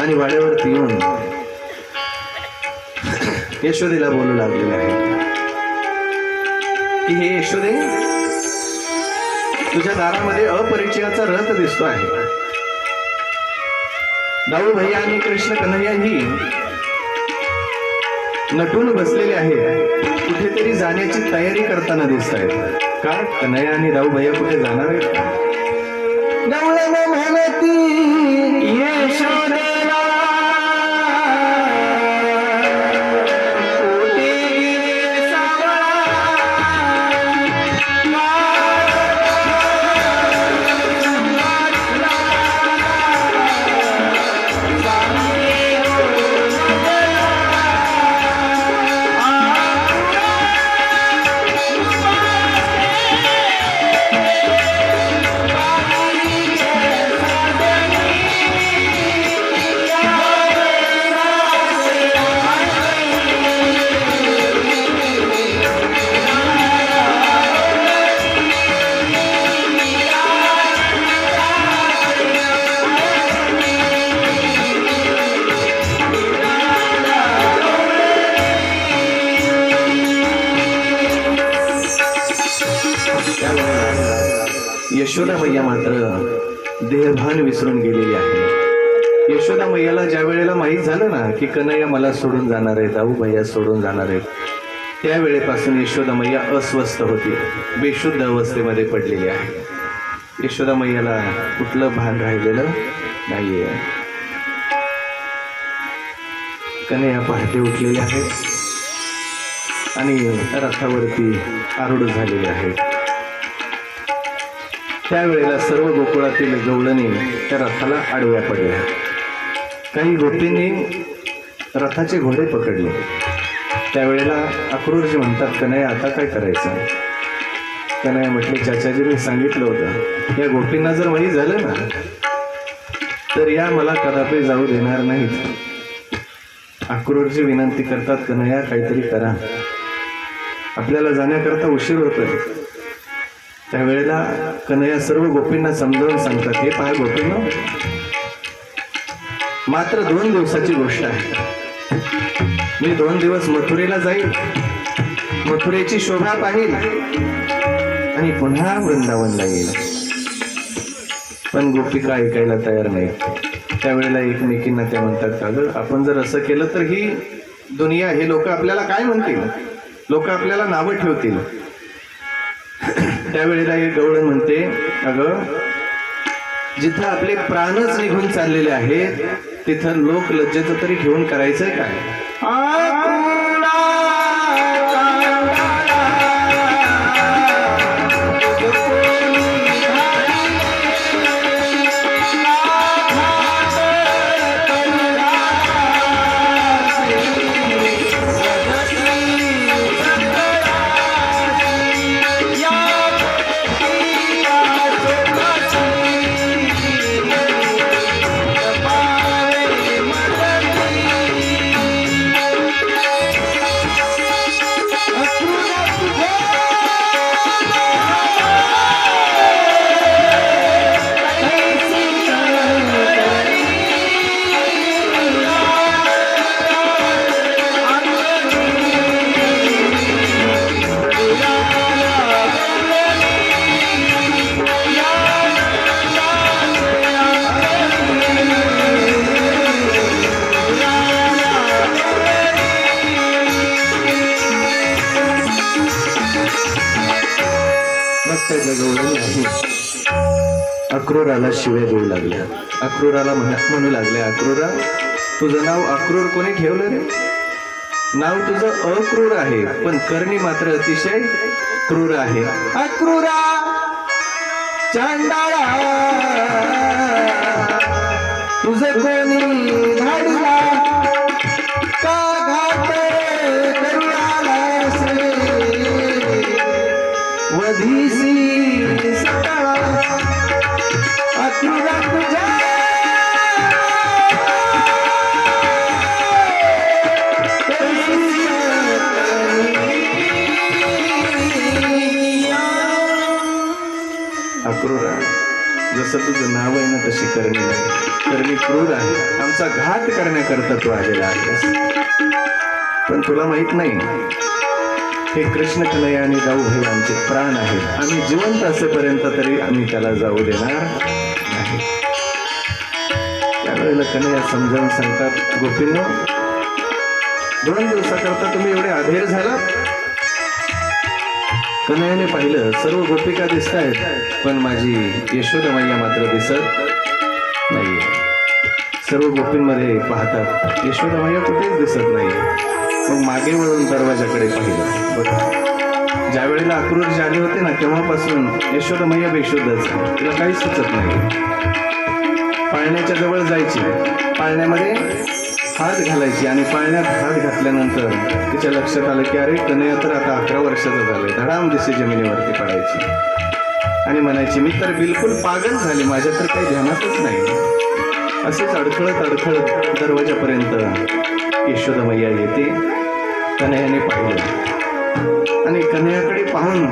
आणि वाड्यावरती येऊन यशोदेला बोलू लागलेले आहे की हे यशोदे, तुझ्या दारामध्ये अपरिचयाचा रथ दिसतो आहे. दाऊ भैया आणि कृष्ण कन्हैया ही नटून बसलेले आहेत, कुठेतरी जाण्याची तयारी करताना दिसत आहेत. का? कन्हैया आणि दाऊ भैया कुठे जाणार आहेत का? यशोदा मैया मात्र देहभान विसरून गेलेली आहे. यशोदा मैयाला ज्या वेळेला माहीत झालं ना की कन्हैया मला सोडून जाणार आहेत, दाऊ भैया सोडून जाणार आहेत, त्यावेळेपासून यशोदा मैया अस्वस्थ होती, बेशुद्ध अवस्थेमध्ये पडलेली आहे. यशोदा मैयाला कुठलं भान राहिलेलं नाहीये. कन्हैया पहाटे उठलेले आहेत आणि रथावरती आरूढ झालेले आहेत. त्यावेळेला सर्व गोकुळातील गवळणी त्या रथाला आडव्या पडल्या. काही गोपींनी रथाचे घोडे पकडले. त्यावेळेला अक्रूरजी म्हणतात, कन्हैया आता काय करायचं? कन्हैया म्हटले, चाचाजी मी सांगितलं होतं, या गोपींना जर माहीत झालं ना तर या मला कदापि जाऊ देणार नाहीत. अक्रूरजी विनंती करतात, कन्हैया काहीतरी करा, आपल्याला जाण्याकरता उशीर होतोय. त्यावेळेला कन्हैया सर्व गोपींना समजावून सांगतात, हे पहा गोपींनो, मात्र 2 दिवसाची गोष्ट आहे. मी 2 दिवस मथुरेला जाईल, मथुरेची शोभा पाहिल आणि पुन्हा वृंदावनला येईल. पण गोपिका ऐकायला तयार नाही. त्यावेळेला एकमेकींना त्या म्हणतात, अगं आपण जर असं केलं तर ही दुनिया, हे लोक आपल्याला काय म्हणतील, लोक आपल्याला नावं ठेवतील. त्यावेळेला एक गवळण म्हणते, अगं जिथं आपले प्राणच निघून चाललेले आहेत तिथं लोक लज्जेचं तरी ठेवून करायचंय काय? अक्रूराला शिव्या देऊ लागल्या. अक्रूराला म्हणू लागल्या, अक्रूरा तुझं नाव अक्रूर कोणी ठेवलं रे? नाव तुझं अक्रूर आहे, पण करणी मात्र अतिशय क्रूर आहे. अक्रूरा चांडाळा तुझं कोणी धाडला का घात करू आलास रे वधीसी सकाळा. अक्रूरा तुझ्या अक्रूरा जसं तुझं नाव आहे ना तशी करणी नाही. करणी क्रूर आहे. आमचा घात करण्याकरता तू आलेला आहेस. पण तुला माहित नाही हे कृष्ण कन्हैया आणि जाऊ भाई आमचे प्राण आहेत. आम्ही जिवंत असेपर्यंत तरी आम्ही त्याला जाऊ देणार नाही. त्यावेळेला कन्हैया समजावून सांगतात, गोपींनो 2 दिवसाकरता तुम्ही एवढे अधीर झालात. कन्हैयाने पाहिलं सर्व गोपिका दिसत आहेत, पण माझी यशोदा मैया मात्र दिसत नाहीये. सर्व गोपींमध्ये पाहतात यशोदा मैया कुठेच दिसत नाहीये. मग मागे वळून दरवाजाकडे पाहिलं. बघा ज्या वेळेला अक्रूर झाले होते ना तेव्हापासून यशोदा मैया बेशुद्धच आहे. तिला काही सुचत नाही. पाळण्याच्या जवळ जायची, पाळण्यामध्ये हात घालायची आणि पाळण्यात हात घातल्यानंतर तिच्या लक्षात आलं की अरे कन्हैया तर आता 11 वर्षाचा झालंय. धडाम दिसे जमिनीवरती पडायची आणि म्हणायची मी तर बिलकुल पागल झाली, माझ्या तर काही ध्यानातच नाही. असेच अडखळत अडखळत दरवाजापर्यंत यशोदा मैया येते. कन्हैयाने पाहिलं आणि कन्हैयाकडे पाहून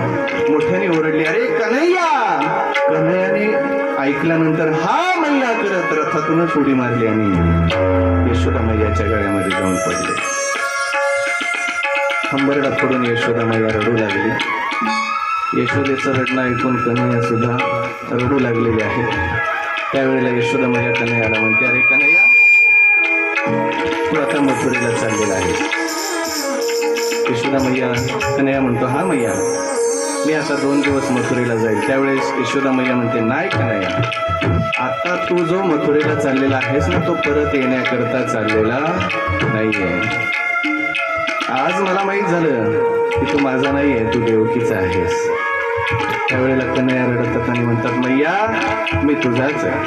मोठ्याने ओरडली, अरे कन्हैया. कन्हैयाने ऐकल्यानंतर हा मैया करत रथातूनच उडी मारली आणि यशोदा मैयाच्या गळ्यामध्ये जाऊन पडले. हंबरडा फोडून यशोदा मैया रडू लागली. यशोदेचं रडणं ऐकून कन्हैया सुद्धा रडू लागलेले आहे. त्यावेळेला यशोदा मैया कन्हैयाला म्हणते, अरे कन्हैया तू आता मथुरेला चाललेला आहे. यशोदा मैया कन्हैया म्हणतो, हा मैया मी आता 2 दिवस मथुरेला जाईल. त्यावेळेस यशोदा मैया म्हणते, नाही कन्हैया आता तू जो मथुरेला चाललेला आहेस ना तो परत येण्याकरता चाललेला नाहीये. आज मला माहीत झालं की तू माझा नाहीये, तू देवकीचा आहेस. त्यावेळेला कन्हैया रडतात आणि म्हणतात, मैया मी तुझाच आहे.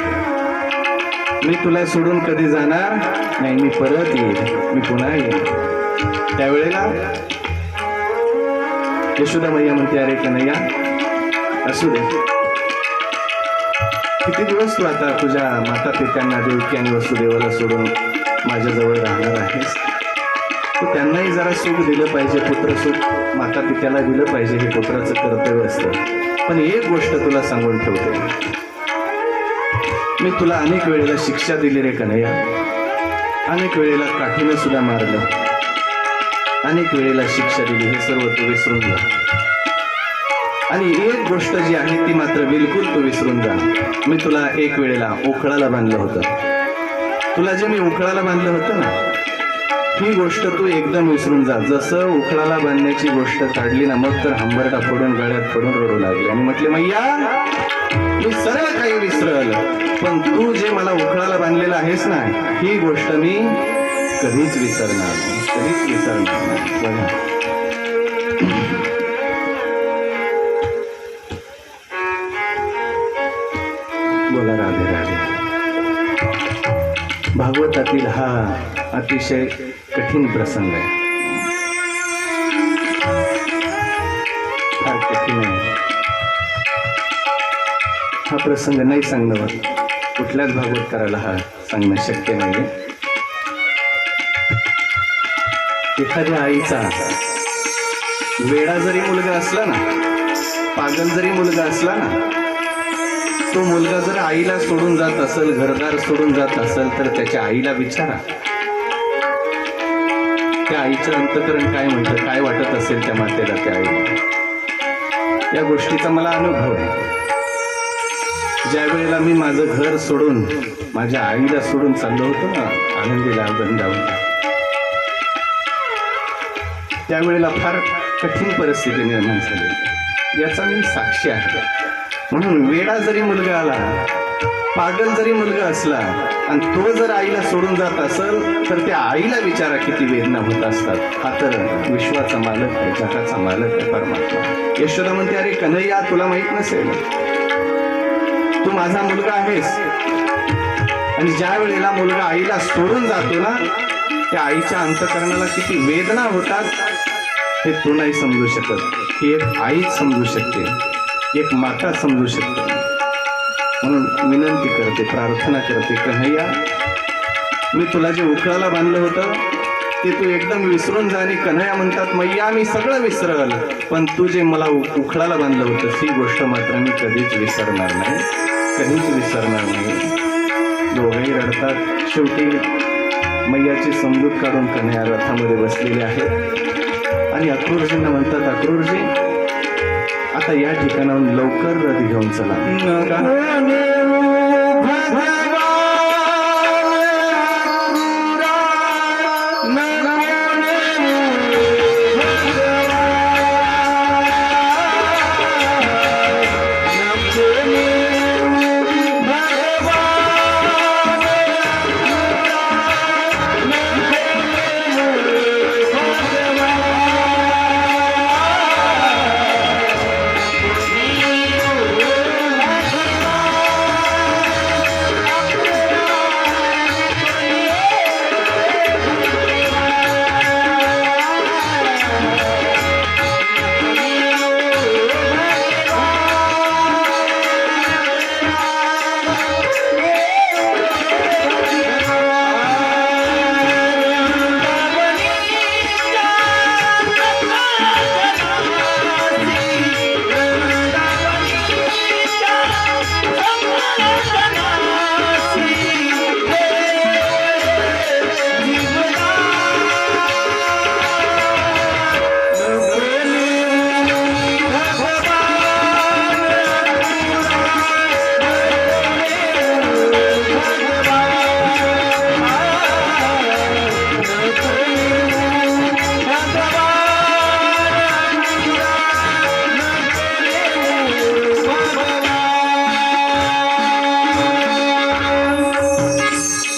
मी तुला सोडून कधी जाणार नाही. मी परत येईल, मी पुन्हा येईल. त्यावेळेला यशोदा मैया म्हणते, अरे कन्हैया असू दे. किती दिवस तू आता तुझ्या माता पित्यांना देवकी आणि वसुदेवाला सोडून माझ्याजवळ राहणार आहेस. तू त्यांनाही जरा सुख दिलं पाहिजे, पुत्र सुख माता पित्याला दिलं पाहिजे, हे पुत्राचं कर्तव्य असतं. पण एक गोष्ट तुला सांगून ठेवते, मी तुला अनेक वेळेला शिक्षा दिली रे कन्हैया. अनेक वेळेला काठीनं सुद्धा मारलं, अनेक वेळेला शिक्षा दिली. हे सर्व तू विसरून जा. आणि एक गोष्ट जी आहे ती मात्र बिलकुल तू विसरून जा. मी तुला एक वेळेला उखळाला बांधलं होतं. तुला जे मी उखळाला बांधलं होतं ना ही गोष्ट तू एकदम विसरून जा. जसं उखळाला बांधण्याची गोष्ट काढली ना मग तर हंबरडा फोडून गळ्यात पडून रडू लागले आणि म्हटले, मैया मी सर्व काही विसरल, पण तू जे मला उखळाला बांधलेलं आहेस ना ही गोष्ट मी कधीच विसरणार नाही, कधीच विसरणार नाही. बघा बोला राधे राधे. भागवतातील हा अतिशय कठीण प्रसंग आहे, फार कठीण आहे. हा प्रसंग नाही सांगणं होत, कुठल्याच भागवतकाराला हा सांगणं शक्य नाही. एखाद्या आईचा वेडा जरी मुलगा असला ना, पागल जरी मुलगा असला ना, तो मुलगा जर आईला सोडून जात असेल, घरदार सोडून जात असेल तर त्याच्या आईला विचारा त्या आईचं अंतःकरण काय म्हणतं, काय वाटत असेल त्या मातेला, त्या आईला. या गोष्टीचा मला अनुभव आहे. ज्या वेळेला मी माझं घर सोडून माझ्या आईला सोडून चाललो होतो ना आनंदीला वृंदावनला, त्यावेळेला फार कठीण परिस्थिती निर्माण झाली. याचा मी साक्षी आहे. म्हणून वेडा जरी मुलगा आला, पागल जरी मुलगा असला आणि तो जर आईला सोडून जात असेल तर त्या आईला विचारा किती वेदना होत असतात. हा तर विश्वाचा मालक आहे, जगाचा मालक आहे परमात्मा. यशोदा म्हणते, अरे कन्हैया, तुला माहित नसेल, तू माझा मुलगा आहेस. आणि ज्या वेळेला मुलगा आईला सोडून जातो ना, त्या आईच्या अंतःकरणाला किती वेदना होतात हे तू नाही समजू शकत. ही एक आईच समजू शकते, एक माता समजू शकते. म्हणून विनंती करते, प्रार्थना करते, कन्हैया, मी तुला जे उखळाला बांधलं होतं ते तू एकदम विसरून जा. आणि कन्हैया म्हणतात, मैया, मी सगळं विसरल, पण तू जे मला उखळाला बांधलं होतं ही गोष्ट मात्र मी कधीच विसरणार नाही, कधीच विसरणार नाही. दोघेही रडतात. शेवटी मैयाची समजूत काढून कन्हैया रथामध्ये बसलेले आहेत आणि अक्रूरजींना म्हणतात, अक्रूरजी, आता या ठिकाणाहून लवकर रथ घेऊन चला.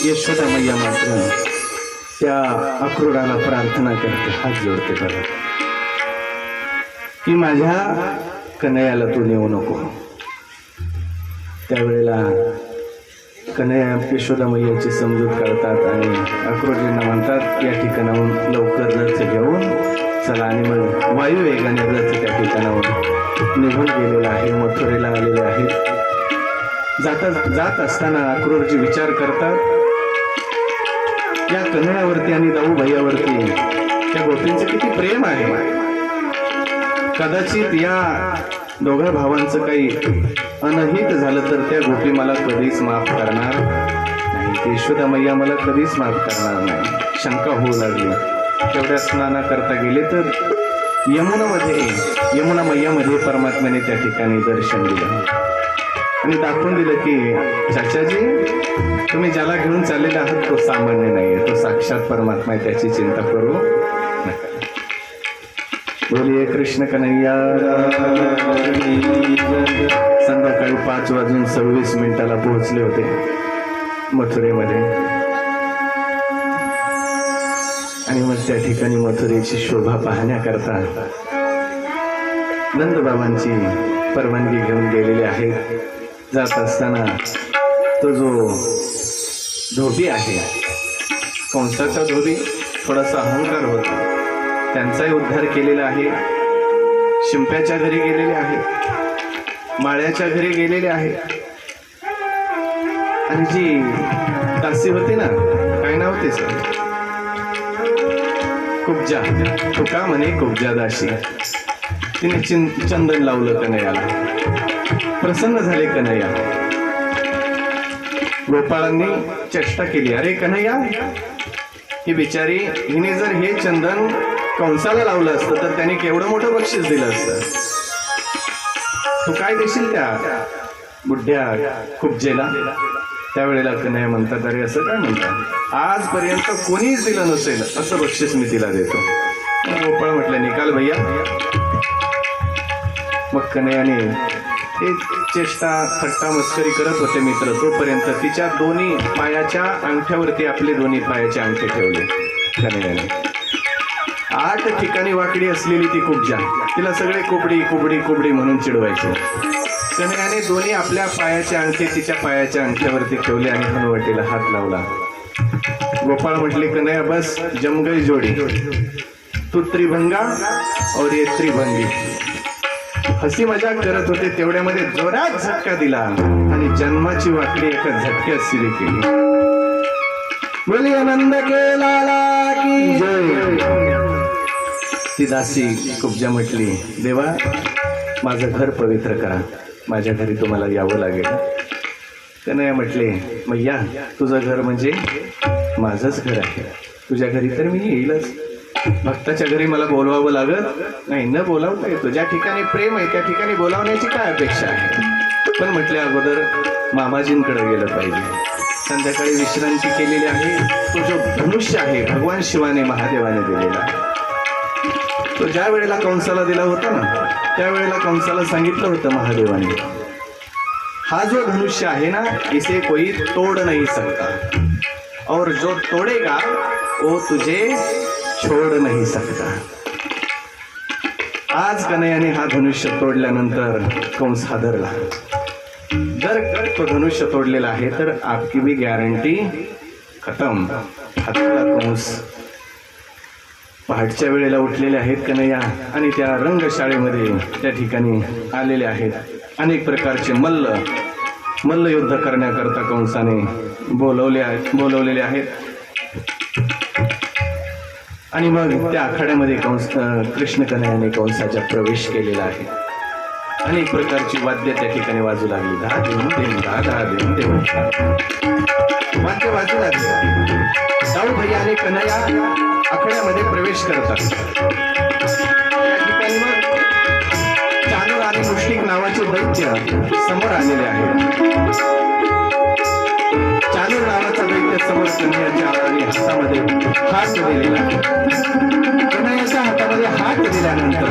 यशोदा मैया मात्र त्या अक्रूराला प्रार्थना करते, हात जोडते बघा, की माझ्या कन्हैयाला तू नेऊ नको. त्यावेळेला कन्हैया यशोदा मैयाची समजूत काढतात आणि अक्रूरजींना म्हणतात, या ठिकाणाहून लवकर रथ घेऊन चला. आणि मग वायुवेगाने रथ त्या ठिकाणाहून निघून गेलेला आहे, मथुरेला आलेले आहेत. जात असताना अक्रूरजी विचार करतात, या कन्हैयावरती आणि दाऊ भैयावरती त्या गोपींचं किती प्रेम आहे. कदाचित या दोघा भावांचं काही अनहित झालं तर त्या गोपी मला कधीच माफ करणार नाही, यशोदा मैया मला कधीच माफ करणार नाही. शंका होऊ लागली. तेवढ्या स्नाना करता गेले तर यमुना मैयामध्ये परमात्म्याने त्या ठिकाणी दर्शन दिलं आणि दाखवून दिलं की चाचाजी, तुम्ही ज्याला घेऊन चाललेले आहात तो सामान्य नाहीये, तो साक्षात परमात्मा आहे, त्याची चिंता करू नका. बोलिये कृष्ण कन्हैया. संध्याकाळी 5:26 पोहोचले होते मथुरेमध्ये. आणि मग त्या ठिकाणी मथुरेची शोभा पाहण्याकरता नंदबाबांची परवानगी घेऊन गेलेले आहेत. जात असताना तो जो धोबी आहे, कंसाचा धोबी, थोडासा अहंकार होता, त्यांचाही उद्धार केलेला आहे. शिंप्याच्या घरी गेलेले आहे, माळ्याच्या घरी गेलेले आहे. आणि जी दासी होती ना, काय नाव ते सर, कुब्जा, तुका म्हणे कुब्जा दासी, तिने चंदन लावलं कन्हैयाला. प्रसन्न झाले कन्हैया. गोपाळांनी चेष्टा केली, अरे कन्हैया, ही बिचारी, हिने जर हे चंदन कंसाला लावलं असतं तर त्याने केवढं मोठं बक्षीस दिलं असतं. तू काय देशील त्या बुड्ढ्या कुब्जेला? त्यावेळेला कन्हैया म्हणतात, अरे असं काय म्हणतात, आजपर्यंत कोणीच दिलं नसेल असं बक्षीस मी तिला देतो. गोपाळ म्हटलं, निकाल भैया. मग कन्हैयाने ते चेष्टा थट्टा मस्करी करत होते मित्र. तोपर्यंत तिच्या दोन्ही पायाच्या अंगठ्यावरती आपले दोन्ही पायाचे अंगठे ठेवले कन्हैयाने. 8 ठिकाणी वाकडी असलेली ती कुब्जा, तिला सगळे कुबडी कुबडी कुबडी म्हणून चिडवायचे. कन्हैयाने दोन्ही आपल्या पायाचे अंगठे तिच्या पायाच्या अंगठ्यावरती ठेवले आणि हनुवटीला हात लावला. गोपाळ म्हटले, कन्हैया बस, जम गई जोडी, तू त्रिभंगा और ये त्रिभंगी. हसी मजाक करत होते तेवढ्यामध्ये जोरात झटका दिला आणि जन्माची वाकडी एका झटक्यात सिरी केली. बोलिए नंद के लाला की जय. ती दासी कुब्जा म्हटली, देवा माझं घर पवित्र करा, माझ्या घरी तुम्हाला यावं लागेल. कन्हैया म्हटले, मैया तुझं घर म्हणजे माझंच घर आहे, तुझ्या घरी तर मी येईलच. भक्ताच्या घरी मला बोलवावं लागत नाही, न बोलावता येतो. ज्या ठिकाणी प्रेम आहे त्या ठिकाणी बोलावण्याची काय अपेक्षा आहे. पण म्हटले अगोदर मामाजींकडे गेलं पाहिजे. संध्याकाळी विश्रांती केलेली आहे. तो जो धनुष्य आहे भगवान शिवाने महादेवाने दिलेला आहे, तो ज्या वेळेला कंसाला दिला होता ना, त्यावेळेला कंसाला सांगितलं होतं महादेवाने, हा जो धनुष्य आहे ना, इसे कोई तोड़ नहीं सकता और जो तोड़ेगा वो तुझे छोड़ नहीं सकता. आज कन्हैयाने हा धनुष्य तोडल्यानंतर कंस हादरला. जर तो धनुष्य तोडलेला आहे तर आपकी भी गॅरंटी खतम. हादरला कंस. पहाटच्या वेळेला उठलेले आहेत कन्हैया आणि त्या रंगशाळेमध्ये त्या ठिकाणी आलेले आहेत. अनेक प्रकारचे मल्ल युद्ध करण्याकरता कंसाने बोलवलेले आहेत. आणि मग त्या आखाड्यामध्ये कृष्ण कन्हैयाने कंसाच्या प्रवेश केलेला आहे. अनेक प्रकारची वाद्य त्या ठिकाणी वाजू लागली. धा देऊन देऊन धा धा देऊन देऊन वाद्य वाजू लागली. जाऊ भैया आणि कन्हैया आखाड्यामध्ये प्रवेश करतात. त्या ठिकाणी मग चानूर आणि मुष्टिक नावाचे दैत्य समोर आलेले आहेत. चानूर नावाचा दैत्य समोर कन्हैयाच्या आणि हातामध्ये हात दिलेला. कन्हैयाच्या हातामध्ये हात दिल्यानंतर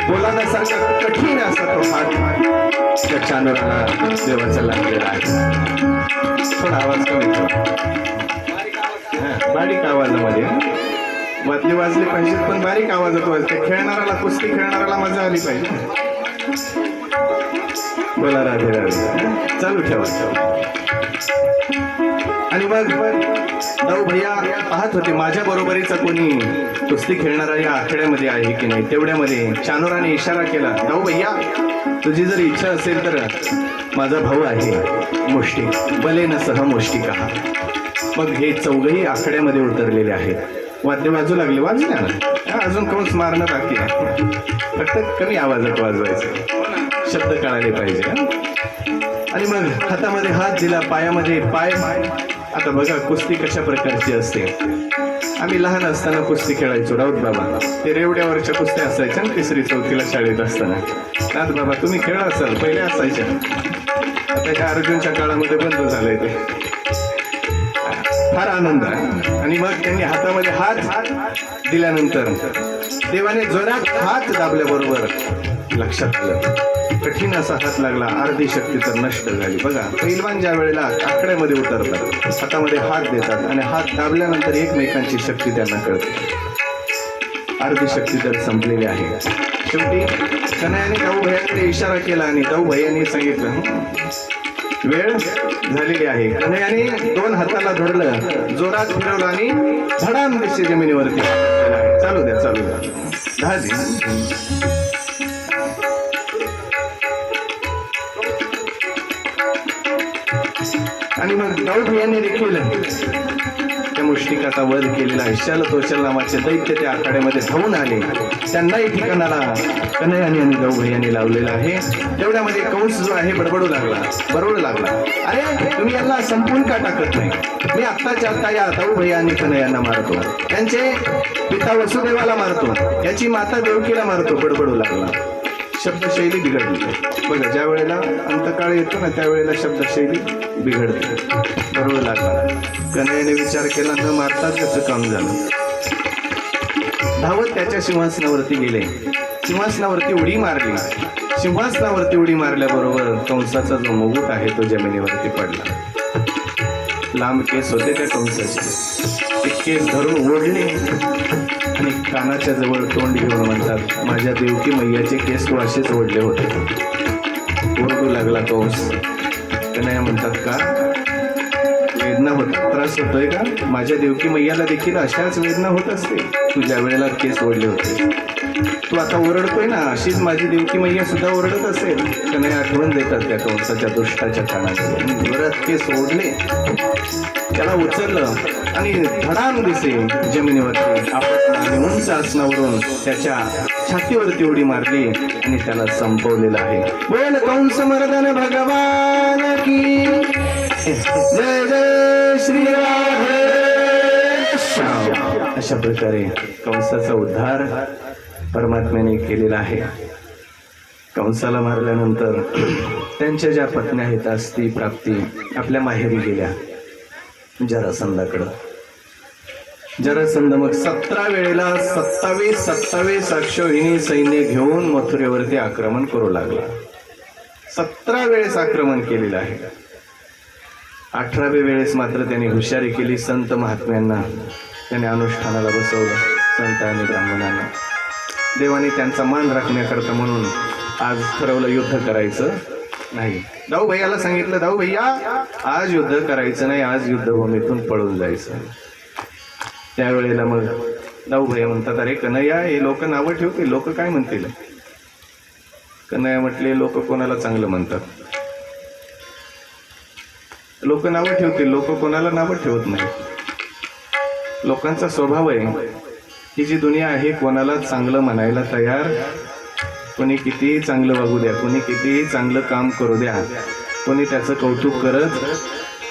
बोलाण्यासारखा कठीण असा तो हात त्या चानूराला देवाचा लागलेला आहे. थोडा आवाज कमी बारीक आवाजामध्ये वाद्य वाजले पाहिजेत, पण बारीक आवाजात वाजते. खेळणाऱ्याला, कुस्ती खेळणाऱ्याला मजा आली पाहिजे. बोला राधे राधे, चालू ठेवा. आणि मग दाऊ भैया पाहत होते माझ्या बरोबरीचा कोणी कुस्ती खेळणारा या आखाड्यामध्ये आहे की नाही. तेवढ्यामध्ये चानोराने इशारा केला, दाऊ भैया तुझी जर इच्छा असेल तर माझा भाऊ आहे मुष्टिक, बलेन सह मुष्टिका. मग हे चौघही आखाड्यामध्ये उतरलेले आहेत. वाद्य वाजू लागले. वाजल्या ना, अजून कंस मारणं बाकी आहे, फक्त कमी आवाजात वाजवायचं, शब्द कळाले पाहिजे. आणि मग हातामध्ये हात दिला, पायामध्ये पाय. आता बघा कुस्ती कशा प्रकारची असते. आम्ही लहान असताना कुस्ती खेळायचो राऊत बाबा. ते रेवड्यावरच्या कुस्त्या असायच्या ना, 3री 4थीला शाळेत असताना. राऊत बाबा तुम्ही खेळ असाल, पहिले असायच्या. त्याच्या अर्जुनच्या काळामध्ये बंद झालंय ते. फार आनंद आहे. आणि मग त्यांनी हातामध्ये हात दिल्यानंतर देवाने जोरात हात दाबल्याबरोबर लक्षात आलं, कठीण असा हात लागला. अर्धी शक्ती तर नष्ट झाली. बघा पैलवान ज्या वेळेला आकड्यामध्ये उतरतात, हातामध्ये हात देतात आणि हात दाबल्यानंतर एकमेकांची शक्ती त्यांना कळते. अर्धी शक्ती तर संपलेली आहे. शेवटी कन्हैयाने दाऊ भैयाकडे इशारा केला आणि दाऊ भैयाने सांगितलं, वेळ झालेली आहे. कन्हैयाने 2 हाताला धरलं, जोरात फिरवलं आणि धडाम दिसते जमिनीवरती. चालू द्या, चालू द्या. 10 दिन. आणि मग दाऊ भैयाने देखील त्या मुष्टिकाचा वध केलेला आहे. शलतोषल नावाचे दैत्य त्या आखाड्यामध्ये धावून आले. त्यांनाही ठिकाणाला कन्हैयाने आणि दाऊ भैयाने लावलेला आहे. तेवढ्यामध्ये कंस जो आहे बडबडू लागला, अरे तुम्ही यांना संपून का टाकत नाही? मी आत्ताच्या आत्ता या दाऊ भैया आणि कन्हैयांना मारतो, त्यांचे पिता वसुदेवाला मारतो, याची माता देवकीला मारतो. बडबडू लागला. शब्दशैली बिघडली. बघा ज्या वेळेला अंतकाळ येतो ना, त्यावेळेला शब्दशैली बिघडते. बरोबर लागला. कन्हैयाने विचार केला, न मारताच त्याचं काम झालं. धावत त्याच्या सिंहासनावरती गेले. सिंहासनावरती उडी मारली. सिंहासनावरती उडी मारल्याबरोबर कंसाचा जो मुकुट आहे तो जमिनीवरती पडला. लांब केस होते त्या कंसाचे, ते केस धरून ओढले आणि कानाच्या जवळ तोंड घेऊन म्हणतात, माझ्या देवकी मैयाचे केस तू असेच ओढले होते. ओरडू लागला कंस. कन्हैया म्हणतात, का वेदना होत, त्रास होतोय का? माझ्या देवकी मैयाला देखील अशाच वेदना होत असते तू ज्या वेळेला केस ओढले होते. तू आता ओरडतोय ना, अशीच माझी देवकी मैया सुद्धा ओरडत असेल. कन्हैया आठवण देतात त्या कंसाच्या दुष्टाच्या कानाकडे. जोरात केस ओढले, त्याला उचललं आणि धडाम दिसे जमिनीवरती आपटला आणि उंच आसनावरून त्याच्या छातीवरती उडी मारली आणि त्याला संपवलेलं आहे. बोल कंस मर्दन भगवान की जय जय श्री राधे श्याम. अशा प्रकारे कंसाचा उद्धार परमात्म्याने केलेला आहे. कंसाला मारल्यानंतर त्यांच्या ज्या पत्न्या आहेत अस्ती प्राप्ती आपल्या माहेरी गेल्या जरासंधाकडं. जरासंध मग 17 वेळेला 27 अक्षौहिणी सैन्य घेऊन मथुरेवरती आक्रमण करू लागला. 17 वेळेस आक्रमण केलेलं आहे. 18व्या वेळेस मात्र त्यांनी हुशारी केली. संत महात्म्यांना त्याने अनुष्ठानाला बसवलं, संत आणि ब्राह्मणांना. देवाने त्यांचा मान राखण्याकरता म्हणून आज ठरवलं युद्ध करायचं नाही. दाऊ भैयाला सांगितलं, दाऊ भैया आज युद्ध करायचं नाही, आज युद्धभूमीतून पळून जायचं. त्यावेळेला मग दाऊ भैया म्हणतात, अरे कन्हैया हे लोक नावं ठेवतील, लोक काय म्हणतील? कन्हैया म्हटले, लोक कोणाला चांगलं म्हणतात? लोक नावं ठेवतील, लोक कोणाला नावं ठेवत नाही. लोकांचा स्वभाव आहे, ही जी दुनिया आहे कोणाला चांगलं म्हणायला तयार, कोणी कितीही चांगलं वागू द्या, कोणी कितीही चांगलं काम करू द्या, कोणी त्याचं कौतुक करत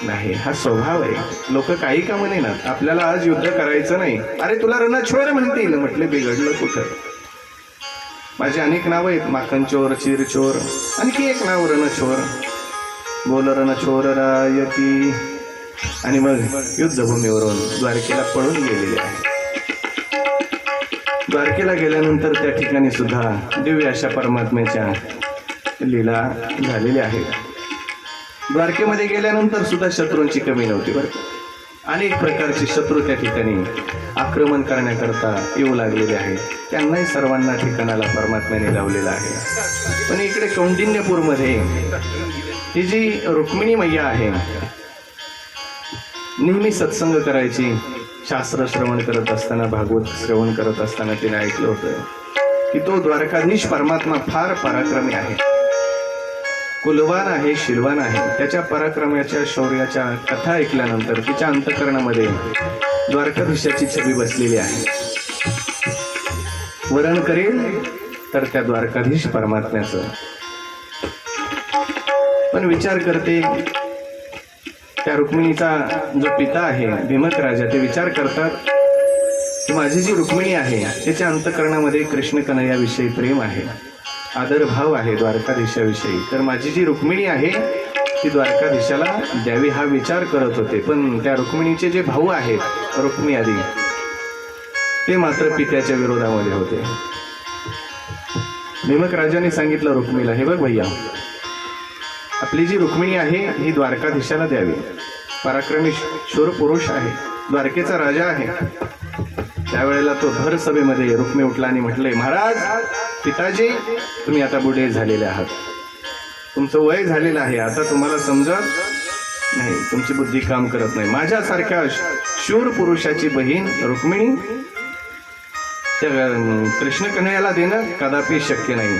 नाही. हा स्वभाव आहे. लोक काही का म्हणेनात, आपल्याला आज युद्ध करायचं नाही. अरे तुला रणछोर म्हणतील. म्हटले बिघडलं कुठं? माझे अनेक नाव आहेत, माखनचोर, चिरचोर, आणखी एक नाव रणछोर. बोल रणछोर राय की. आणि मग युद्धभूमीवरून द्वारकेला पळून गेलेले आहे. द्वारकेला गेल्यानंतर त्या ठिकाणी सुद्धा दिव्य अशा परमात्म्याच्या लीला झालेल्या आहेत. द्वारकेमध्ये गेल्यानंतर सुद्धा शत्रूंची कमी नव्हती बरं. अनेक प्रकारचे शत्रू त्या ठिकाणी आक्रमण करण्याकरता येऊ लागलेले आहेत. त्यांनाही सर्वांना ठिकाणाला परमात्म्याने लावलेलं आहे. पण इकडे कौंडिन्यपूरमध्ये ही जी रुक्मिणी मैया आहे, नेहमी सत्संग करायची. शास्त्र श्रवण करत असताना, भागवत श्रवण करत असताना तिने ऐकलं होतं की तो द्वारकाधीश परमात्मा फार पराक्रमी आहे, कुलवान आहे, शीलवान आहे. त्याच्या पराक्रमाच्या शौर्याच्या कथा ऐकल्यानंतर तिच्या अंतःकरणामध्ये द्वारकाधीशाची छबी बसलेली आहे. वरण करेल तर त्या द्वारकाधीश परमात्म्याचं. पण विचार करते, त्या रुक्मिणीचा जो पिता आहे भीमक राजा, ते विचार करतात की माझी जी रुक्मिणी आहे त्याच्या अंतःकरणामध्ये कृष्ण कन्हैयाविषयी प्रेम आहे, आदरभाव आहे द्वारकाधीशाविषयी. तर माझी जी रुक्मिणी आहे ती द्वारकाधीशाला द्यावी हा विचार करत होते. पण त्या रुक्मिणीचे जे भाऊ आहेत रुक्मी आदी, ते मात्र पित्याच्या विरोधामध्ये होते. भीमक राजाने सांगितलं रुक्मीला, हे बघ भैया, आपली जी रुक्मिणी आहे ही द्वारकाधीशाला द्यावी. पराक्रमी शूर पुरुष आहे, द्वारकेचा राजा आहे. त्यावेळेला तो भर सभेमध्ये रुक्मी उठला आणि म्हटले, महाराज पिताजी, तुम्ही आता बुढे झालेले आहात, तुमचं वय झालेलं आहे, आता तुम्हाला समजत नाही, तुमची बुद्धी काम करत नाही. माझ्यासारख्या शूर पुरुषाची बहीण रुक्मिणी त्या कृष्ण कन्हैयाला देणं कदापि शक्य नाही.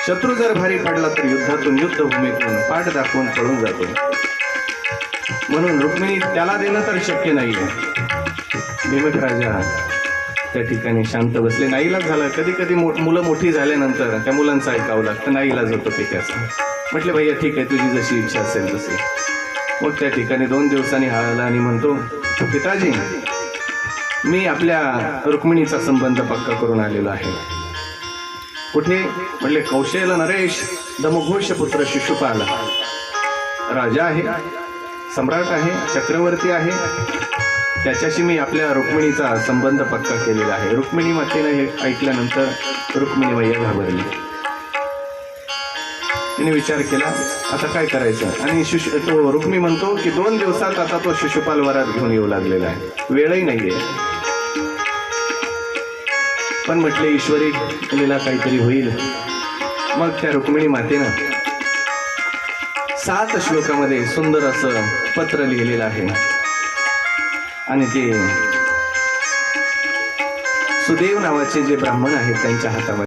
शत्रू जर भारी पडला तर युद्धातून, युद्धभूमीतून पाठ दाखवून पळून जातो. म्हणून रुक्मिणी त्याला देणं तर शक्य नाही. भीमक राजा त्या ठिकाणी शांत बसले. नाईलाज झाला. कधी कधी मुलं मोठी झाल्यानंतर त्या मुलांचं ऐकावं लागतं, नाईलाज होतो पित्याचा. म्हटले भैया ठीक आहे, तुझी जशी इच्छा असेल तशी. मग त्या ठिकाणी 2 दिवसांनी हा आला आणि म्हणतो, पिताजी मी आपल्या रुक्मिणीचा संबंध पक्का करून आलेलो आहे. कुठे? म्हटले कौशल नरेश दमघोष पुत्र शिशुपाल राजा आहे, सम्राट आहे, चक्रवर्ती आहे, त्याच्याशी मी आपल्या रुक्मिणीचा संबंध पक्का केलेला आहे. रुक्मिणी मातेने हे ऐकल्यानंतर रुक्मिणी मैया घाबरली. तिने विचार केला आता काय करायचं. आणि तो रुक्मी म्हणतो की 2 दिवसात आता तो शिशुपाल वरात घेऊन येऊ लागलेला आहे, वेळही नाहीये. पण म्हटले ईश्वरी लीला काहीतरी होईल. मग त्या रुक्मिणी मातेनं 7 श्लोकामध्ये सुंदर असं पत्र लिहिलेलं आहे आणि ते सुदेव नावाचे जे ब्राह्मण आहेत त्यांच्या हातामध्ये